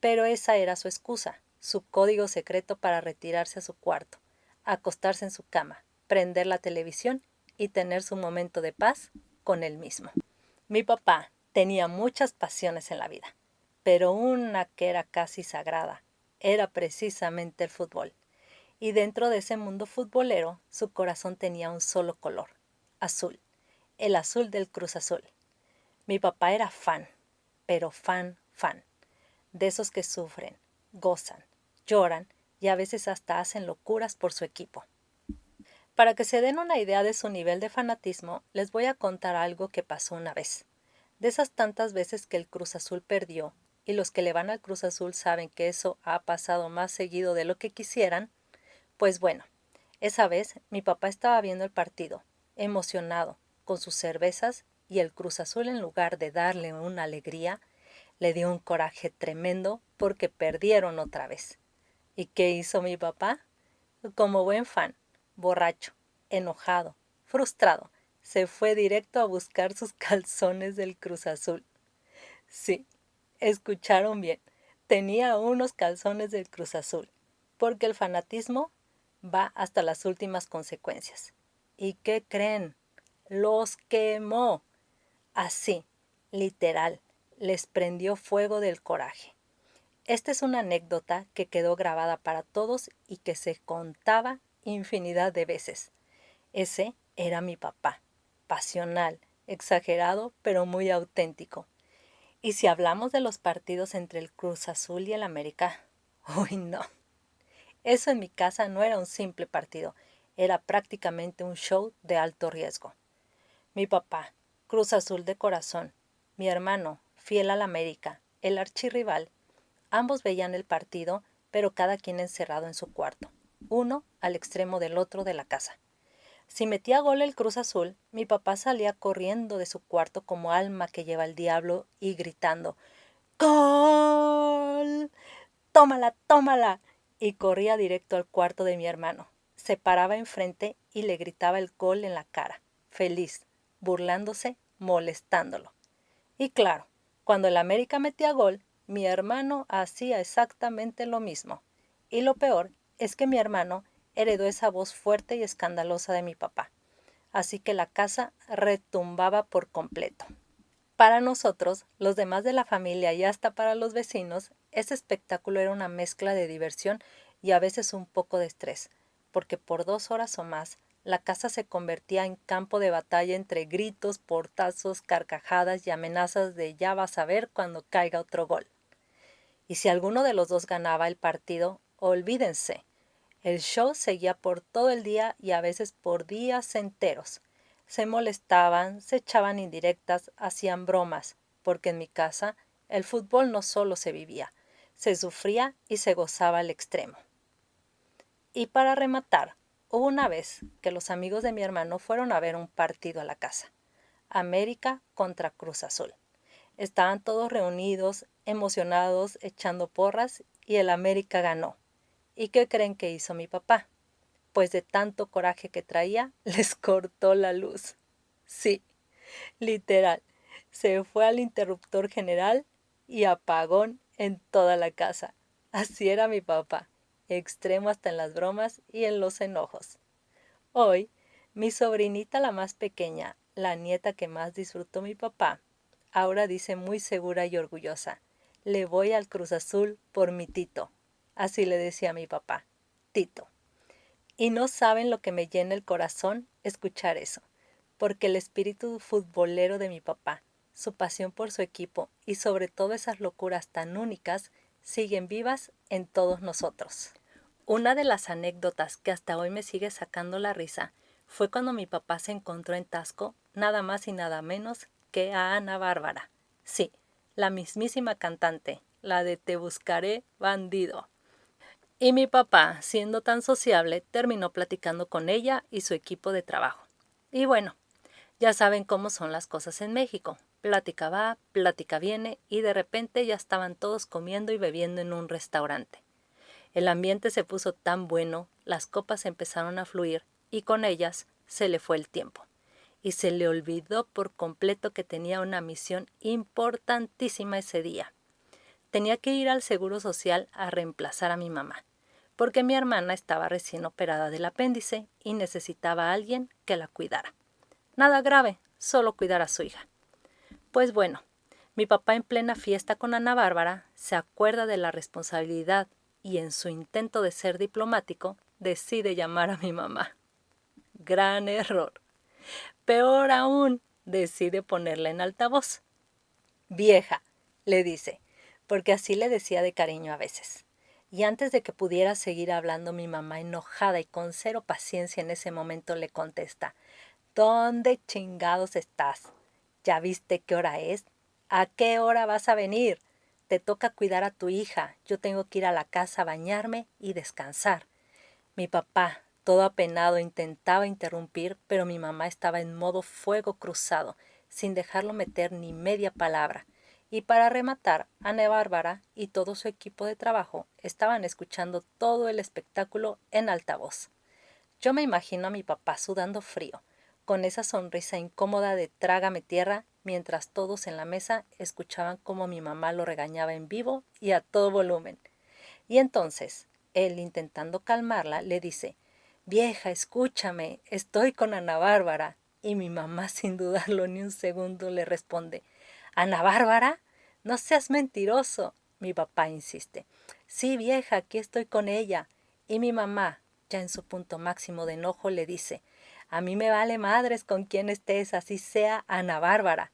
A: Pero esa era su excusa, su código secreto para retirarse a su cuarto, acostarse en su cama, prender la televisión y tener su momento de paz con él mismo. Mi papá tenía muchas pasiones en la vida, pero una que era casi sagrada era precisamente el fútbol. Y dentro de ese mundo futbolero, su corazón tenía un solo color, azul, el azul del Cruz Azul. Mi papá era fan, pero fan, de esos que sufren, gozan, lloran y a veces hasta hacen locuras por su equipo. Para que se den una idea de su nivel de fanatismo, les voy a contar algo que pasó una vez. De esas tantas veces que el Cruz Azul perdió, y los que le van al Cruz Azul saben que eso ha pasado más seguido de lo que quisieran, pues bueno, esa vez mi papá estaba viendo el partido, emocionado, con sus cervezas, y el Cruz Azul, en lugar de darle una alegría, le dio un coraje tremendo porque perdieron otra vez. ¿Y qué hizo mi papá? Como buen fan, borracho, enojado, frustrado, se fue directo a buscar sus calzones del Cruz Azul. Sí, escucharon bien, tenía unos calzones del Cruz Azul, porque el fanatismo va hasta las últimas consecuencias. ¿Y qué creen? Los quemó. Así, literal, les prendió fuego del coraje. Esta es una anécdota que quedó grabada para todos y que se contaba infinidad de veces. Ese era mi papá, pasional, exagerado, pero muy auténtico. Y si hablamos de los partidos entre el Cruz Azul y el América, uy no. Eso en mi casa no era un simple partido, era prácticamente un show de alto riesgo. Mi papá, Cruz Azul de corazón, mi hermano, fiel al América, el archirrival, ambos veían el partido, pero cada quien encerrado en su cuarto, uno al extremo del otro de la casa. Si metía gol el Cruz Azul, mi papá salía corriendo de su cuarto como alma que lleva el diablo y gritando ¡Gol! ¡Tómala, tómala! Y corría directo al cuarto de mi hermano. Se paraba enfrente y le gritaba el gol en la cara, feliz, burlándose, molestándolo. Y claro, cuando el América metía gol, mi hermano hacía exactamente lo mismo. Y lo peor es que mi hermano heredó esa voz fuerte y escandalosa de mi papá. Así que la casa retumbaba por completo. Para nosotros, los demás de la familia y hasta para los vecinos, ese espectáculo era una mezcla de diversión y a veces un poco de estrés, porque por 2 horas o más, la casa se convertía en campo de batalla entre gritos, portazos, carcajadas y amenazas de ya vas a ver cuando caiga otro gol. Y si alguno de los dos ganaba el partido, olvídense. El show seguía por todo el día y a veces por días enteros. Se molestaban, se echaban indirectas, hacían bromas, porque en mi casa el fútbol no solo se vivía, se sufría y se gozaba al extremo. Y para rematar, hubo una vez que los amigos de mi hermano fueron a ver un partido a la casa. América contra Cruz Azul. Estaban todos reunidos, emocionados, echando porras y el América ganó. ¿Y qué creen que hizo mi papá? Pues de tanto coraje que traía, les cortó la luz. Sí, literal. Se fue al interruptor general y apagón en toda la casa. Así era mi papá, extremo hasta en las bromas y en los enojos. Hoy, mi sobrinita la más pequeña, la nieta que más disfrutó mi papá, ahora dice muy segura y orgullosa, le voy al Cruz Azul por mi Tito. Así le decía a mi papá, Tito. Y no saben lo que me llena el corazón escuchar eso, porque el espíritu futbolero de mi papá, su pasión por su equipo y sobre todo esas locuras tan únicas siguen vivas en todos nosotros. Una de las anécdotas que hasta hoy me sigue sacando la risa fue cuando mi papá se encontró en Tasco nada más y nada menos que a Ana Bárbara. Sí, la mismísima cantante, la de Te buscaré, bandido. Y mi papá, siendo tan sociable, terminó platicando con ella y su equipo de trabajo. Y bueno, ya saben cómo son las cosas en México. Plática va, plática viene y de repente ya estaban todos comiendo y bebiendo en un restaurante. El ambiente se puso tan bueno, las copas empezaron a fluir y con ellas se le fue el tiempo. Y se le olvidó por completo que tenía una misión importantísima ese día. tenía que ir al Seguro Social a reemplazar a mi mamá, porque mi hermana estaba recién operada del apéndice y necesitaba a alguien que la cuidara. Nada grave, solo cuidar a su hija. Pues bueno, mi papá en plena fiesta con Ana Bárbara se acuerda de la responsabilidad y en su intento de ser diplomático decide llamar a mi mamá. Gran error. Peor aún, decide ponerla en altavoz. Vieja, le dice, porque así le decía de cariño a veces. Y antes de que pudiera seguir hablando, mi mamá, enojada y con cero paciencia en ese momento, le contesta: ¿Dónde chingados estás? ¿Ya viste qué hora es? ¿A qué hora vas a venir? Te toca cuidar a tu hija. Yo tengo que ir a la casa a bañarme y descansar. Mi papá, todo apenado, intentaba interrumpir, pero mi mamá estaba en modo fuego cruzado, sin dejarlo meter ni media palabra. Y para rematar, Ana Bárbara y todo su equipo de trabajo estaban escuchando todo el espectáculo en altavoz. Yo me imagino a mi papá sudando frío, con esa sonrisa incómoda de trágame tierra, mientras todos en la mesa escuchaban cómo mi mamá lo regañaba en vivo y a todo volumen. Y entonces, él, intentando calmarla, le dice: Vieja, escúchame, estoy con Ana Bárbara. Y mi mamá, sin dudarlo ni un segundo, le responde: ¿Ana Bárbara? No seas mentiroso. Mi papá insiste: Sí, vieja, aquí estoy con ella. Y mi mamá, ya en su punto máximo de enojo, le dice: A mí me vale madres con quién estés, así sea Ana Bárbara.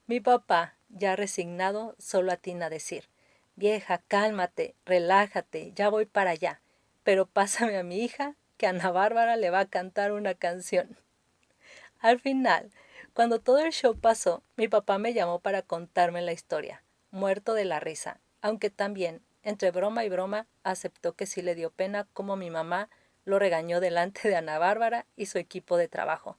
A: Mi papá, ya resignado, solo atina a decir: Vieja, cálmate, relájate, ya voy para allá, pero pásame a mi hija, que Ana Bárbara le va a cantar una canción. Al final, cuando todo el show pasó, mi papá me llamó para contarme la historia, muerto de la risa, aunque también, entre broma y broma, aceptó que sí le dio pena cómo mi mamá lo regañó delante de Ana Bárbara y su equipo de trabajo.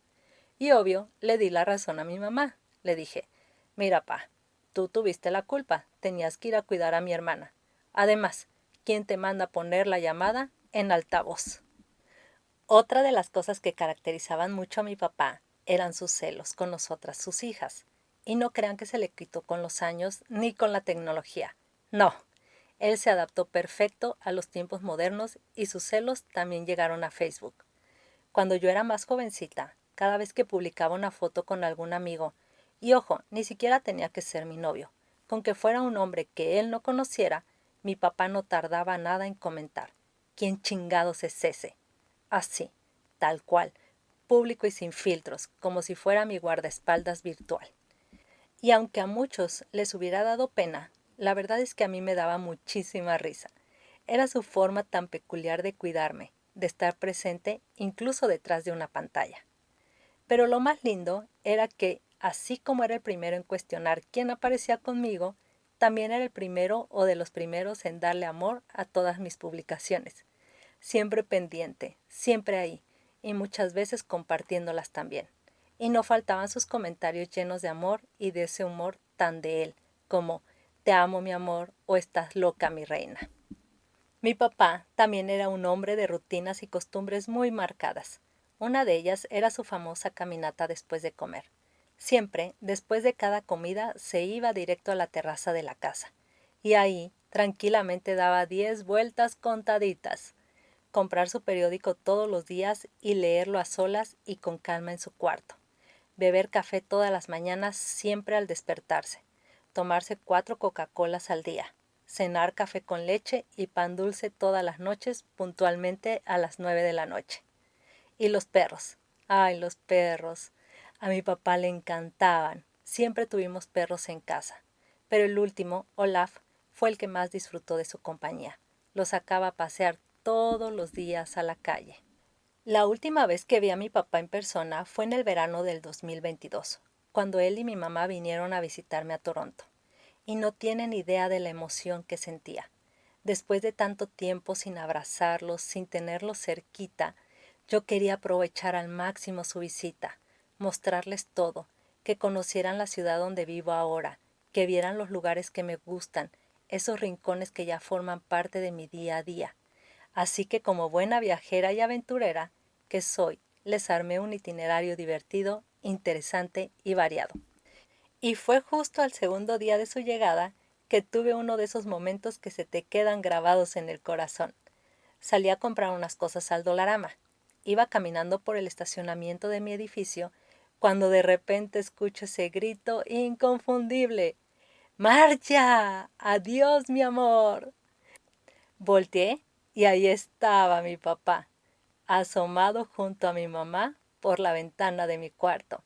A: Y obvio, le di la razón a mi mamá. Le dije: Mira, pa, tú tuviste la culpa, tenías que ir a cuidar a mi hermana. Además, ¿quién te manda a poner la llamada en altavoz? Otra de las cosas que caracterizaban mucho a mi papá eran sus celos con nosotras, sus hijas. Y no crean que se le quitó con los años ni con la tecnología. No, él se adaptó perfecto a los tiempos modernos y sus celos también llegaron a Facebook. Cuando yo era más jovencita, cada vez que publicaba una foto con algún amigo, y ojo, ni siquiera tenía que ser mi novio, con que fuera un hombre que él no conociera, mi papá no tardaba nada en comentar: ¿Quién chingados es ese? Así, tal cual, público y sin filtros, como si fuera mi guardaespaldas virtual. Y aunque a muchos les hubiera dado pena, la verdad es que a mí me daba muchísima risa. Era su forma tan peculiar de cuidarme, de estar presente incluso detrás de una pantalla. Pero lo más lindo era que, así como era el primero en cuestionar quién aparecía conmigo, también era el primero o de los primeros en darle amor a todas mis publicaciones. Siempre pendiente, siempre ahí, y muchas veces compartiéndolas también. Y no faltaban sus comentarios llenos de amor y de ese humor tan de él, como «Te amo, mi amor» o «Estás loca, mi reina». Mi papá también era un hombre de rutinas y costumbres muy marcadas. Una de ellas era su famosa caminata después de comer. Siempre, después de cada comida, se iba directo a la terraza de la casa. Y ahí, tranquilamente daba 10 vueltas contaditas. Comprar su periódico todos los días y leerlo a solas y con calma en su cuarto. Beber café todas las mañanas siempre al despertarse. Tomarse 4 Coca-Colas al día. Cenar café con leche y pan dulce todas las noches puntualmente a las 9 de la noche. Y los perros. Ay, los perros. A mi papá le encantaban. Siempre tuvimos perros en casa. Pero el último, Olaf, fue el que más disfrutó de su compañía. Lo sacaba a pasear todos los días a la calle. La última vez que vi a mi papá en persona fue en el verano del 2022, cuando él y mi mamá vinieron a visitarme a Toronto. Y no tienen idea de la emoción que sentía. Después de tanto tiempo sin abrazarlos, sin tenerlos cerquita, yo quería aprovechar al máximo su visita, mostrarles todo, que conocieran la ciudad donde vivo ahora, que vieran los lugares que me gustan, esos rincones que ya forman parte de mi día a día. Así que, como buena viajera y aventurera que soy, les armé un itinerario divertido, interesante y variado. Y fue justo al segundo día de su llegada que tuve uno de esos momentos que se te quedan grabados en el corazón. Salí a comprar unas cosas al Dolarama. Iba caminando por el estacionamiento de mi edificio cuando de repente escucho ese grito inconfundible. ¡Marcha! ¡Adiós, mi amor! Volteé y ahí estaba mi papá, asomado junto a mi mamá por la ventana de mi cuarto,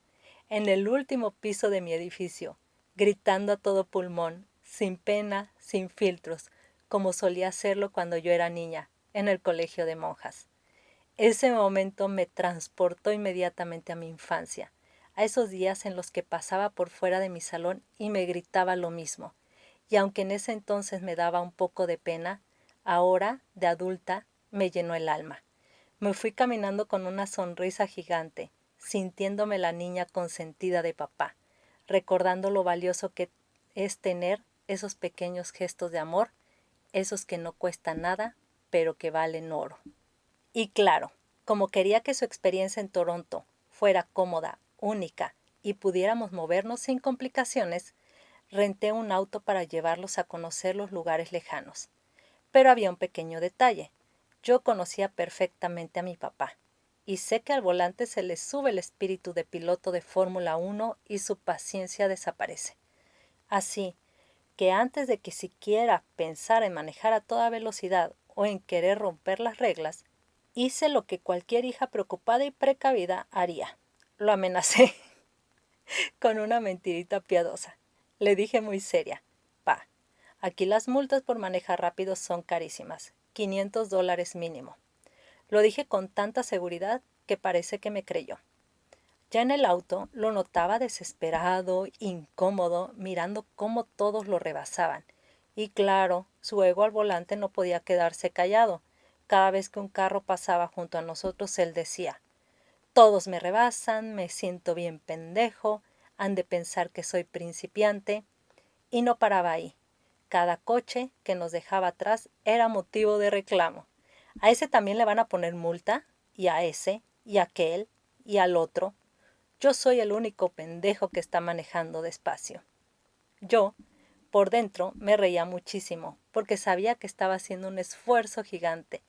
A: en el último piso de mi edificio, gritando a todo pulmón, sin pena, sin filtros, como solía hacerlo cuando yo era niña, en el colegio de monjas. Ese momento me transportó inmediatamente a mi infancia, a esos días en los que pasaba por fuera de mi salón y me gritaba lo mismo. Y aunque en ese entonces me daba un poco de pena, ahora, de adulta, me llenó el alma. Me fui caminando con una sonrisa gigante, sintiéndome la niña consentida de papá, recordando lo valioso que es tener esos pequeños gestos de amor, esos que no cuestan nada, pero que valen oro. Y claro, como quería que su experiencia en Toronto fuera cómoda, única y pudiéramos movernos sin complicaciones, renté un auto para llevarlos a conocer los lugares lejanos. Pero había un pequeño detalle. Yo conocía perfectamente a mi papá, y sé que al volante se le sube el espíritu de piloto de Fórmula 1 y su paciencia desaparece. Así que antes de que siquiera pensara en manejar a toda velocidad o en querer romper las reglas, hice lo que cualquier hija preocupada y precavida haría. Lo amenacé con una mentirita piadosa. Le dije muy seria: Pa, aquí las multas por manejar rápido son carísimas, $500 mínimo. Lo dije con tanta seguridad que parece que me creyó. Ya en el auto lo notaba desesperado, incómodo, mirando cómo todos lo rebasaban. Y claro, su ego al volante no podía quedarse callado. Cada vez que un carro pasaba junto a nosotros, él decía: todos me rebasan, me siento bien pendejo, han de pensar que soy principiante. Y no paraba ahí. Cada coche que nos dejaba atrás era motivo de reclamo. A ese también le van a poner multa, y a ese, y a aquel, y al otro. Yo soy el único pendejo que está manejando despacio. Yo, por dentro, me reía muchísimo, porque sabía que estaba haciendo un esfuerzo gigante,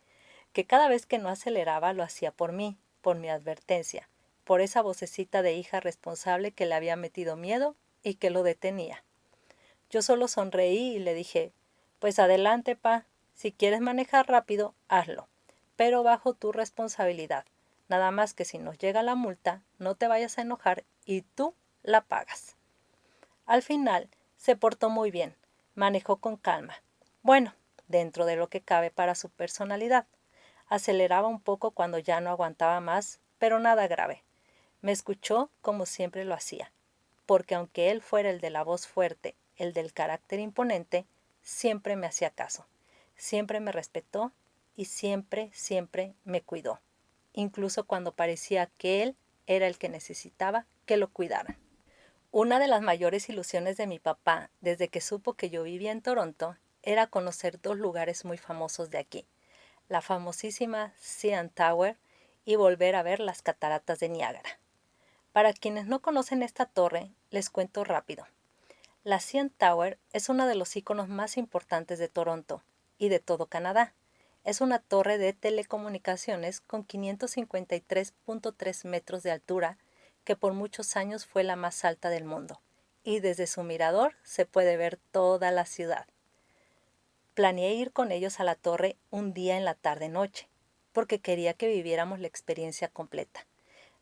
A: que cada vez que no aceleraba lo hacía por mí, por mi advertencia, por esa vocecita de hija responsable que le había metido miedo y que lo detenía. Yo solo sonreí y le dije: pues adelante, pa, si quieres manejar rápido, hazlo, pero bajo tu responsabilidad. Nada más que si nos llega la multa, no te vayas a enojar y tú la pagas. Al final, se portó muy bien, manejó con calma. Bueno, dentro de lo que cabe para su personalidad. Aceleraba un poco cuando ya no aguantaba más, pero nada grave. Me escuchó como siempre lo hacía, porque aunque él fuera el de la voz fuerte, el del carácter imponente, siempre me hacía caso, siempre me respetó y siempre, siempre me cuidó, incluso cuando parecía que él era el que necesitaba que lo cuidaran. Una de las mayores ilusiones de mi papá, desde que supo que yo vivía en Toronto, era conocer dos lugares muy famosos de aquí: la famosísima CN Tower y volver a ver las cataratas de Niágara. Para quienes no conocen esta torre, les cuento rápido. La CN Tower es uno de los iconos más importantes de Toronto y de todo Canadá. Es una torre de telecomunicaciones con 553.3 metros de altura, que por muchos años fue la más alta del mundo, y desde su mirador se puede ver toda la ciudad. Planeé ir con ellos a la torre un día en la tarde-noche, porque quería que viviéramos la experiencia completa.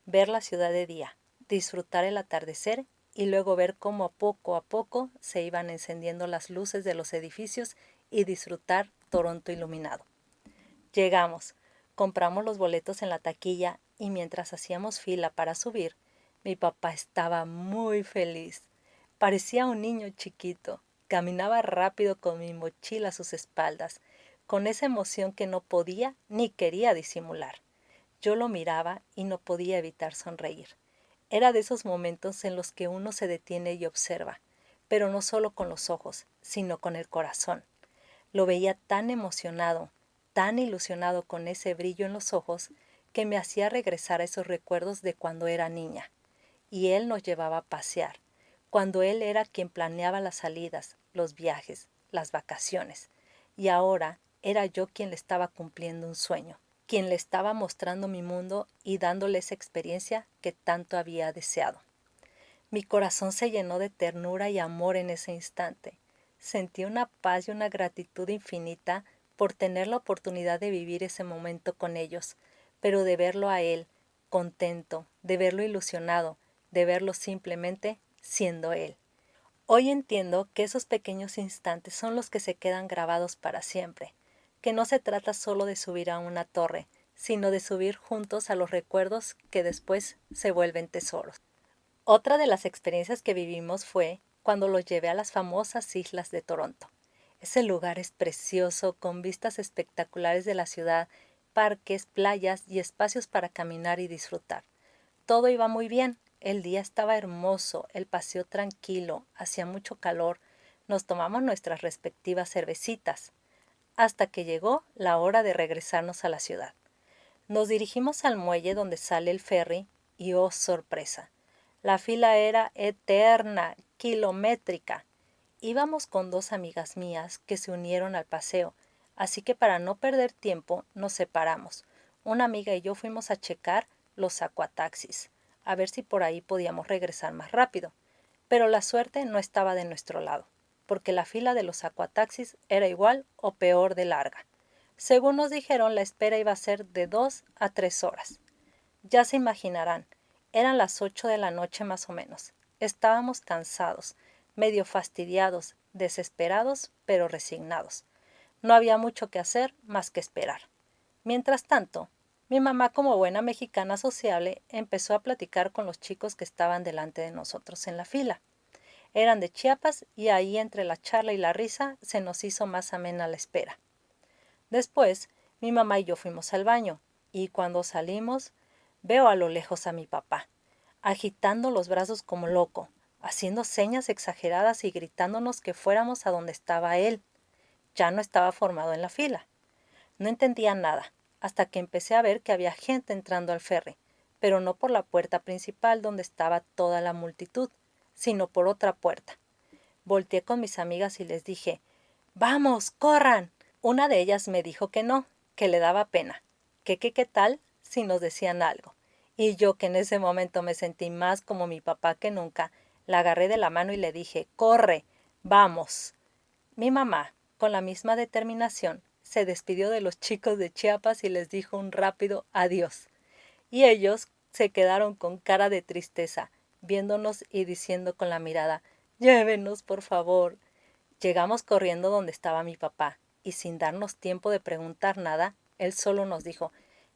A: Ver la ciudad de día, disfrutar el atardecer y luego ver cómo a poco se iban encendiendo las luces de los edificios y disfrutar Toronto iluminado. Llegamos, compramos los boletos en la taquilla y mientras hacíamos fila para subir, mi papá estaba muy feliz. Parecía un niño chiquito. Caminaba rápido con mi mochila a sus espaldas, con esa emoción que no podía ni quería disimular. Yo lo miraba y no podía evitar sonreír. Era de esos momentos en los que uno se detiene y observa, pero no solo con los ojos, sino con el corazón. Lo veía tan emocionado, tan ilusionado, con ese brillo en los ojos, que me hacía regresar a esos recuerdos de cuando era niña. Y él nos llevaba a pasear. cuando él era quien planeaba las salidas, los viajes, las vacaciones, y ahora era yo quien le estaba cumpliendo un sueño, quien le estaba mostrando mi mundo y dándole esa experiencia que tanto había deseado. Mi corazón se llenó de ternura y amor en ese instante. Sentí una paz y una gratitud infinita por tener la oportunidad de vivir ese momento con ellos, pero de verlo a él, contento, de verlo ilusionado, de verlo simplemente siendo él. Hoy entiendo que esos pequeños instantes son los que se quedan grabados para siempre, que no se trata solo de subir a una torre, sino de subir juntos a los recuerdos que después se vuelven tesoros. Otra de las experiencias que vivimos fue cuando los llevé a las famosas islas de Toronto. Ese lugar es precioso, con vistas espectaculares de la ciudad, parques, playas y espacios para caminar y disfrutar. Todo iba muy bien, el día estaba hermoso, el paseo tranquilo, hacía mucho calor, nos tomamos nuestras respectivas cervecitas, hasta que llegó la hora de regresarnos a la ciudad. Nos dirigimos al muelle donde sale el ferry y ¡oh sorpresa! La fila era eterna, kilométrica. Íbamos con dos amigas mías que se unieron al paseo, así que para no perder tiempo nos separamos. Una amiga y yo fuimos a checar los aquataxis, a ver si por ahí podíamos regresar más rápido. Pero la suerte no estaba de nuestro lado, porque la fila de los aquataxis era igual o peor de larga. Según nos dijeron, la espera iba a ser de 2 a 3 horas. Ya se imaginarán, eran las 8 de la noche más o menos. Estábamos cansados, medio fastidiados, desesperados, pero resignados. No había mucho que hacer más que esperar. Mientras tanto, mi mamá, como buena mexicana sociable, empezó a platicar con los chicos que estaban delante de nosotros en la fila. Eran de Chiapas y ahí entre la charla y la risa se nos hizo más amena la espera. Después, mi mamá y yo fuimos al baño, y cuando salimos, veo a lo lejos a mi papá, agitando los brazos como loco, haciendo señas exageradas y gritándonos que fuéramos a donde estaba él. Ya no estaba formado en la fila. No entendía nada, hasta que empecé a ver que había gente entrando al ferry, pero no por la puerta principal donde estaba toda la multitud, sino por otra puerta. Volteé con mis amigas y les dije, ¡vamos, corran! Una de ellas me dijo que no, que le daba pena, que qué tal si nos decían algo. Y yo, que en ese momento me sentí más como mi papá que nunca, la agarré de la mano y le dije, ¡corre! ¡Vamos! Mi mamá, con la misma determinación, se despidió de los chicos de Chiapas y les dijo un rápido adiós. Y ellos se quedaron con cara de tristeza, viéndonos y diciendo con la mirada, llévenos, por favor. Llegamos corriendo donde estaba mi papá, y sin darnos tiempo de preguntar nada, él solo nos dijo,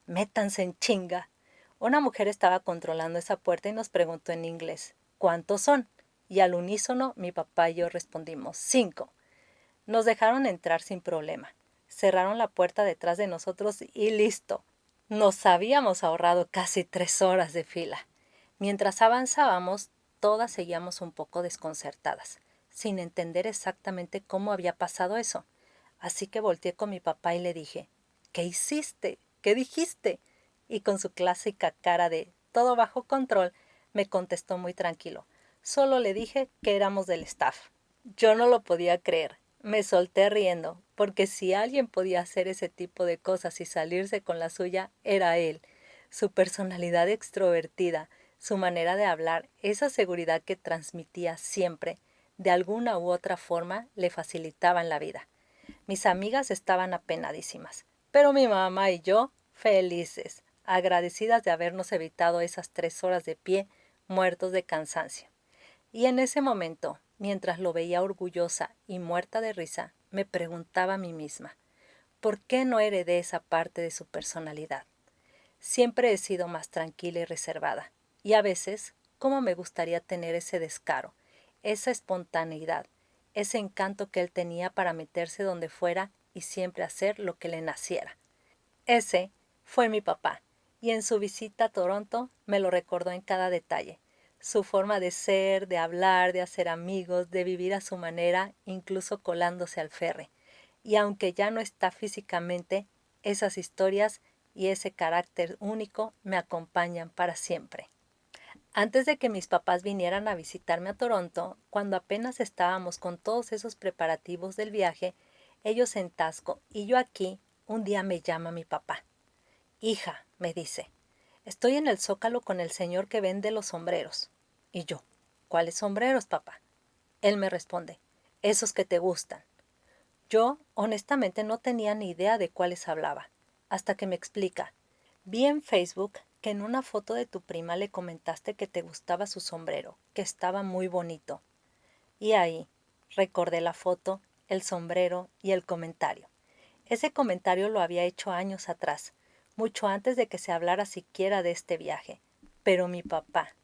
A: métanse en chinga. Una mujer estaba controlando esa puerta y nos preguntó en inglés, ¿cuántos son? Y al unísono mi papá y yo respondimos, 5. Nos dejaron entrar sin problema. Cerraron la puerta detrás de nosotros y listo. Nos habíamos ahorrado casi 3 horas de fila. Mientras avanzábamos, todas seguíamos un poco desconcertadas, sin entender exactamente cómo había pasado eso. Así que volteé con mi papá y le dije, ¿qué hiciste? ¿Qué dijiste? Y con su clásica cara de todo bajo control, me contestó muy tranquilo. Solo le dije que éramos del staff. Yo no lo podía creer. Me solté riendo, porque si alguien podía hacer ese tipo de cosas y salirse con la suya, era él. Su personalidad extrovertida, su manera de hablar, esa seguridad que transmitía siempre, de alguna u otra forma, le facilitaban la vida. Mis amigas estaban apenadísimas, pero mi mamá y yo felices, agradecidas de habernos evitado esas 3 horas de pie, muertos de cansancio. Y en ese momento, mientras lo veía orgullosa y muerta de risa, me preguntaba a mí misma, ¿por qué no heredé esa parte de su personalidad? Siempre he sido más tranquila y reservada, y a veces, cómo me gustaría tener ese descaro, esa espontaneidad, ese encanto que él tenía para meterse donde fuera y siempre hacer lo que le naciera. Ese fue mi papá, y en su visita a Toronto me lo recordó en cada detalle. Su forma de ser, de hablar, de hacer amigos, de vivir a su manera, incluso colándose al ferry. Y aunque ya no está físicamente, esas historias y ese carácter único me acompañan para siempre. Antes de que mis papás vinieran a visitarme a Toronto, cuando apenas estábamos con todos esos preparativos del viaje, ellos en Tasco y yo aquí, un día me llama mi papá. Hija, me dice, estoy en el Zócalo con el señor que vende los sombreros. Y yo, ¿cuáles sombreros, papá? Él me responde, esos que te gustan. Yo, honestamente, no tenía ni idea de cuáles hablaba, hasta que me explica. Vi en Facebook que en una foto de tu prima le comentaste que te gustaba su sombrero, que estaba muy bonito. Y ahí recordé la foto, el sombrero y el comentario. Ese comentario lo había hecho años atrás, mucho antes de que se hablara siquiera de este viaje. Pero mi papá,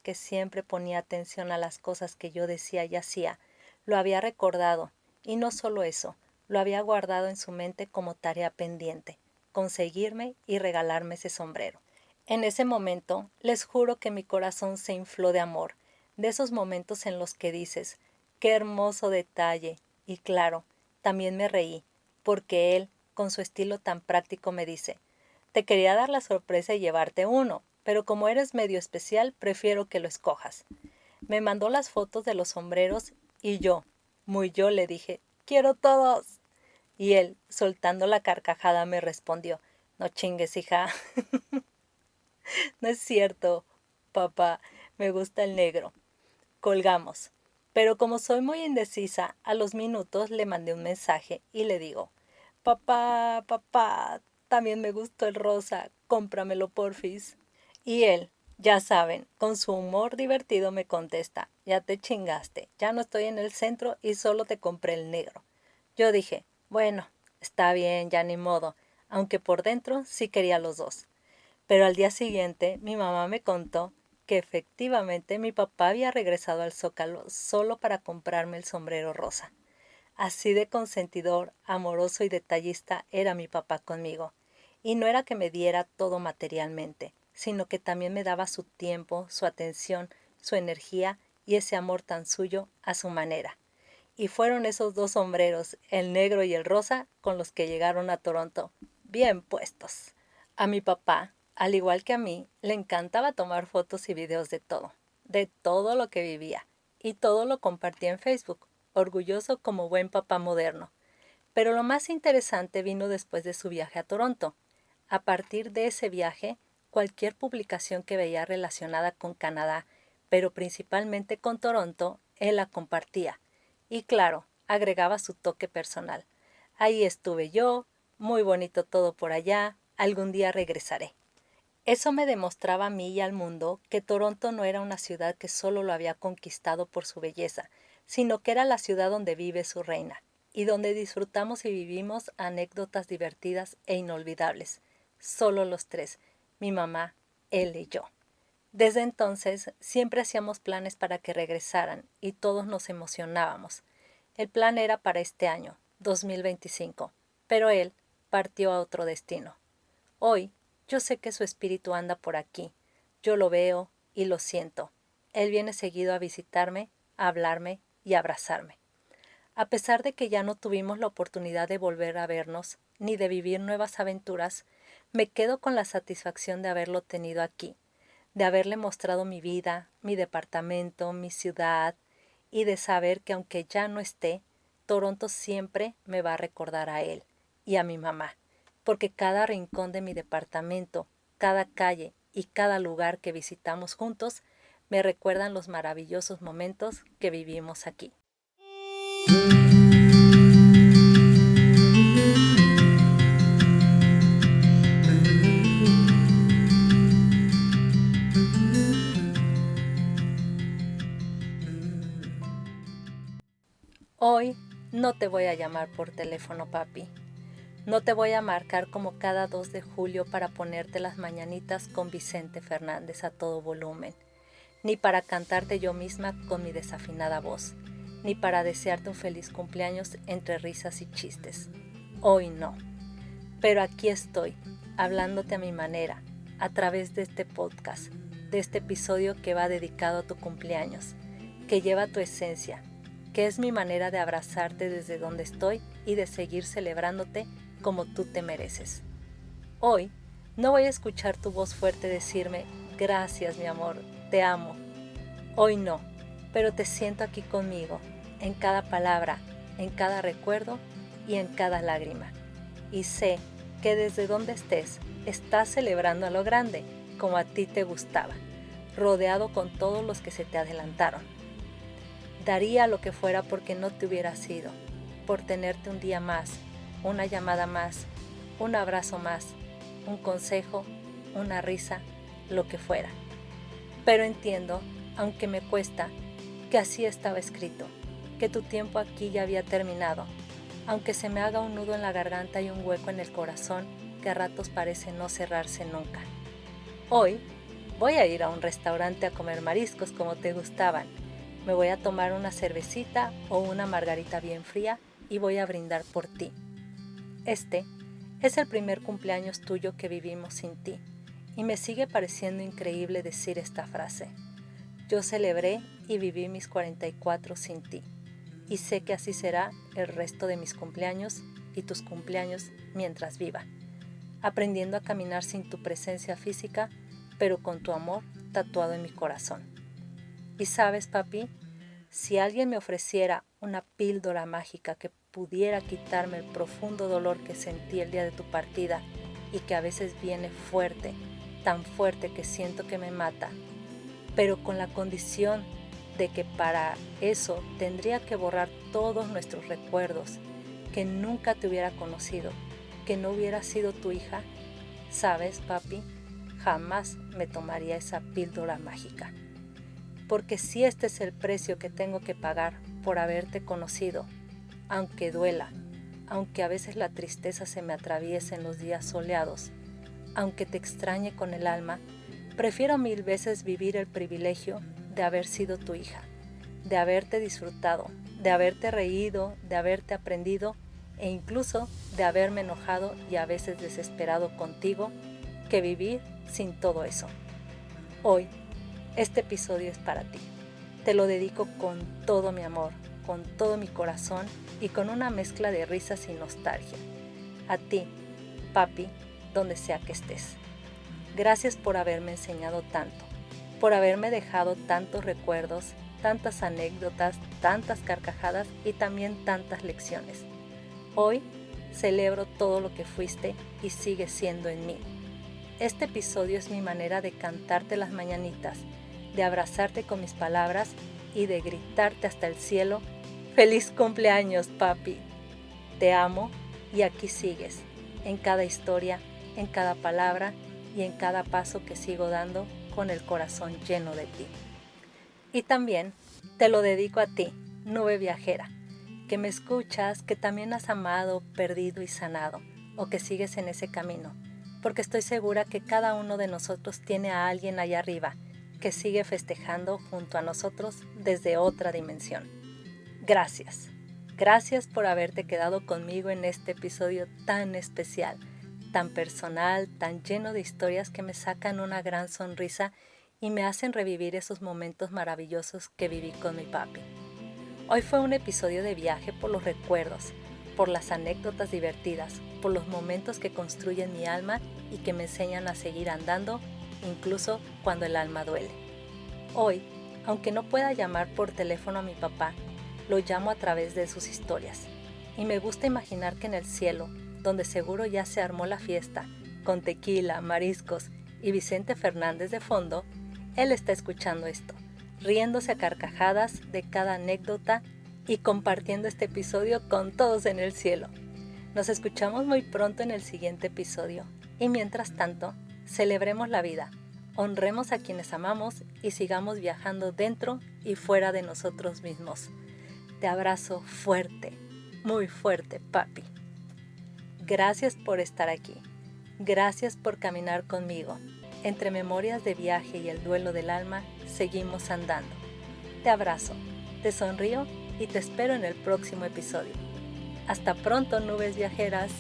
A: que siempre ponía atención a las cosas que yo decía y hacía, lo había recordado, y no solo eso, lo había guardado en su mente como tarea pendiente, conseguirme y regalarme ese sombrero. En ese momento, les juro que mi corazón se infló de amor, de esos momentos en los que dices, qué hermoso detalle, y claro, también me reí, porque él, con su estilo tan práctico, me dice, te quería dar la sorpresa y llevarte uno, pero como eres medio especial, prefiero que lo escojas. Me mandó las fotos de los sombreros y yo, muy yo, le dije, quiero todos. Y él, soltando la carcajada, me respondió, no chingues, hija. No es cierto, papá, me gusta el negro. Colgamos. Pero como soy muy indecisa, a los minutos le mandé un mensaje y le digo, papá, también me gustó el rosa, cómpramelo porfis. Y él, ya saben, con su humor divertido me contesta, ya te chingaste, ya no estoy en el centro y solo te compré el negro. Yo dije, bueno, está bien, ya ni modo, aunque por dentro sí quería los dos. Pero al día siguiente mi mamá me contó que efectivamente mi papá había regresado al Zócalo solo para comprarme el sombrero rosa. Así de consentidor, amoroso y detallista era mi papá conmigo. Y no era que me diera todo materialmente, sino que también me daba su tiempo, su atención, su energía y ese amor tan suyo a su manera. Y fueron esos dos sombreros, el negro y el rosa, con los que llegaron a Toronto, bien puestos. A mi papá, al igual que a mí, le encantaba tomar fotos y videos de todo lo que vivía, y todo lo compartía en Facebook, orgulloso como buen papá moderno. Pero lo más interesante vino después de su viaje a Toronto. A partir de ese viaje, cualquier publicación que veía relacionada con Canadá, pero principalmente con Toronto, él la compartía. Y claro, agregaba su toque personal. Ahí estuve yo, muy bonito todo por allá, algún día regresaré. Eso me demostraba a mí y al mundo que Toronto no era una ciudad que solo lo había conquistado por su belleza, sino que era la ciudad donde vive su reina, y donde disfrutamos y vivimos anécdotas divertidas e inolvidables. Solo los tres, mi mamá, él y yo. Desde entonces siempre hacíamos planes para que regresaran y todos nos emocionábamos. El plan era para este año, 2025, pero él partió a otro destino. Hoy yo sé que su espíritu anda por aquí. Yo lo veo y lo siento. Él viene seguido a visitarme, a hablarme y a abrazarme. A pesar de que ya no tuvimos la oportunidad de volver a vernos ni de vivir nuevas aventuras, me quedo con la satisfacción de haberlo tenido aquí, de haberle mostrado mi vida, mi departamento, mi ciudad, y de saber que aunque ya no esté, Toronto siempre me va a recordar a él y a mi mamá, porque cada rincón de mi departamento, cada calle y cada lugar que visitamos juntos me recuerdan los maravillosos momentos que vivimos aquí. Hoy no te voy a llamar por teléfono, papi. No te voy a marcar como cada 2 de julio para ponerte las mañanitas con Vicente Fernández a todo volumen, ni para cantarte yo misma con mi desafinada voz, ni para desearte un feliz cumpleaños entre risas y chistes. Hoy no. Pero aquí estoy, hablándote a mi manera, a través de este podcast, de este episodio que va dedicado a tu cumpleaños, que lleva tu esencia, que es mi manera de abrazarte desde donde estoy y de seguir celebrándote como tú te mereces. Hoy no voy a escuchar tu voz fuerte decirme, Gracias, mi amor, te amo. Hoy no, pero te siento aquí conmigo, en cada palabra, en cada recuerdo y en cada lágrima. Y sé que desde donde estés, estás celebrando a lo grande, como a ti te gustaba, rodeado con todos los que se te adelantaron. Daría lo que fuera porque no te hubieras ido, por tenerte un día más, una llamada más, un abrazo más, un consejo, una risa, lo que fuera. Pero entiendo, aunque me cuesta, que así estaba escrito, que tu tiempo aquí ya había terminado, aunque se me haga un nudo en la garganta y un hueco en el corazón que a ratos parece no cerrarse nunca. Hoy voy a ir a un restaurante a comer mariscos como te gustaban. Me voy a tomar una cervecita o una margarita bien fría y voy a brindar por ti. Este es el primer cumpleaños tuyo que vivimos sin ti y me sigue pareciendo increíble decir esta frase. Yo celebré y viví mis 44 sin ti y sé que así será el resto de mis cumpleaños y tus cumpleaños mientras viva, aprendiendo a caminar sin tu presencia física, pero con tu amor tatuado en mi corazón. Y sabes, papi, si alguien me ofreciera una píldora mágica que pudiera quitarme el profundo dolor que sentí el día de tu partida y que a veces viene fuerte, tan fuerte que siento que me mata, pero con la condición de que para eso tendría que borrar todos nuestros recuerdos, que nunca te hubiera conocido, que no hubiera sido tu hija, sabes, papi, jamás me tomaría esa píldora mágica. Porque si este es el precio que tengo que pagar por haberte conocido, aunque duela, aunque a veces la tristeza se me atraviese en los días soleados, aunque te extrañe con el alma, prefiero 1000 veces vivir el privilegio de haber sido tu hija, de haberte disfrutado, de haberte reído, de haberte aprendido e incluso de haberme enojado y a veces desesperado contigo, que vivir sin todo eso. Hoy, este episodio es para ti. Te lo dedico con todo mi amor, con todo mi corazón y con una mezcla de risas y nostalgia. A ti, papi, donde sea que estés. Gracias por haberme enseñado tanto, por haberme dejado tantos recuerdos, tantas anécdotas, tantas carcajadas y también tantas lecciones. Hoy celebro todo lo que fuiste y sigues siendo en mí. Este episodio es mi manera de cantarte las mañanitas, de abrazarte con mis palabras y de gritarte hasta el cielo: ¡Feliz cumpleaños, papi! Te amo y aquí sigues, en cada historia, en cada palabra y en cada paso que sigo dando con el corazón lleno de ti. Y también te lo dedico a ti, nube viajera, que me escuchas, que también has amado, perdido y sanado, o que sigues en ese camino, porque estoy segura que cada uno de nosotros tiene a alguien allá arriba que sigue festejando junto a nosotros desde otra dimensión. Gracias. Gracias por haberte quedado conmigo en este episodio tan especial, tan personal, tan lleno de historias que me sacan una gran sonrisa y me hacen revivir esos momentos maravillosos que viví con mi papi. Hoy fue un episodio de viaje por los recuerdos, por las anécdotas divertidas, por los momentos que construyen mi alma y que me enseñan a seguir andando, incluso cuando el alma duele. Hoy, aunque no pueda llamar por teléfono a mi papá, lo llamo a través de sus historias. Y me gusta imaginar que en el cielo, donde seguro ya se armó la fiesta, con tequila, mariscos y Vicente Fernández de fondo, él está escuchando esto, riéndose a carcajadas de cada anécdota y compartiendo este episodio con todos en el cielo. Nos escuchamos muy pronto en el siguiente episodio y mientras tanto, celebremos la vida, honremos a quienes amamos y sigamos viajando dentro y fuera de nosotros mismos. Te abrazo fuerte, muy fuerte, papi. Gracias por estar aquí. Gracias por caminar conmigo. Entre memorias de viaje y el duelo del alma, seguimos andando. Te abrazo, te sonrío y te espero en el próximo episodio. Hasta pronto, nubes viajeras.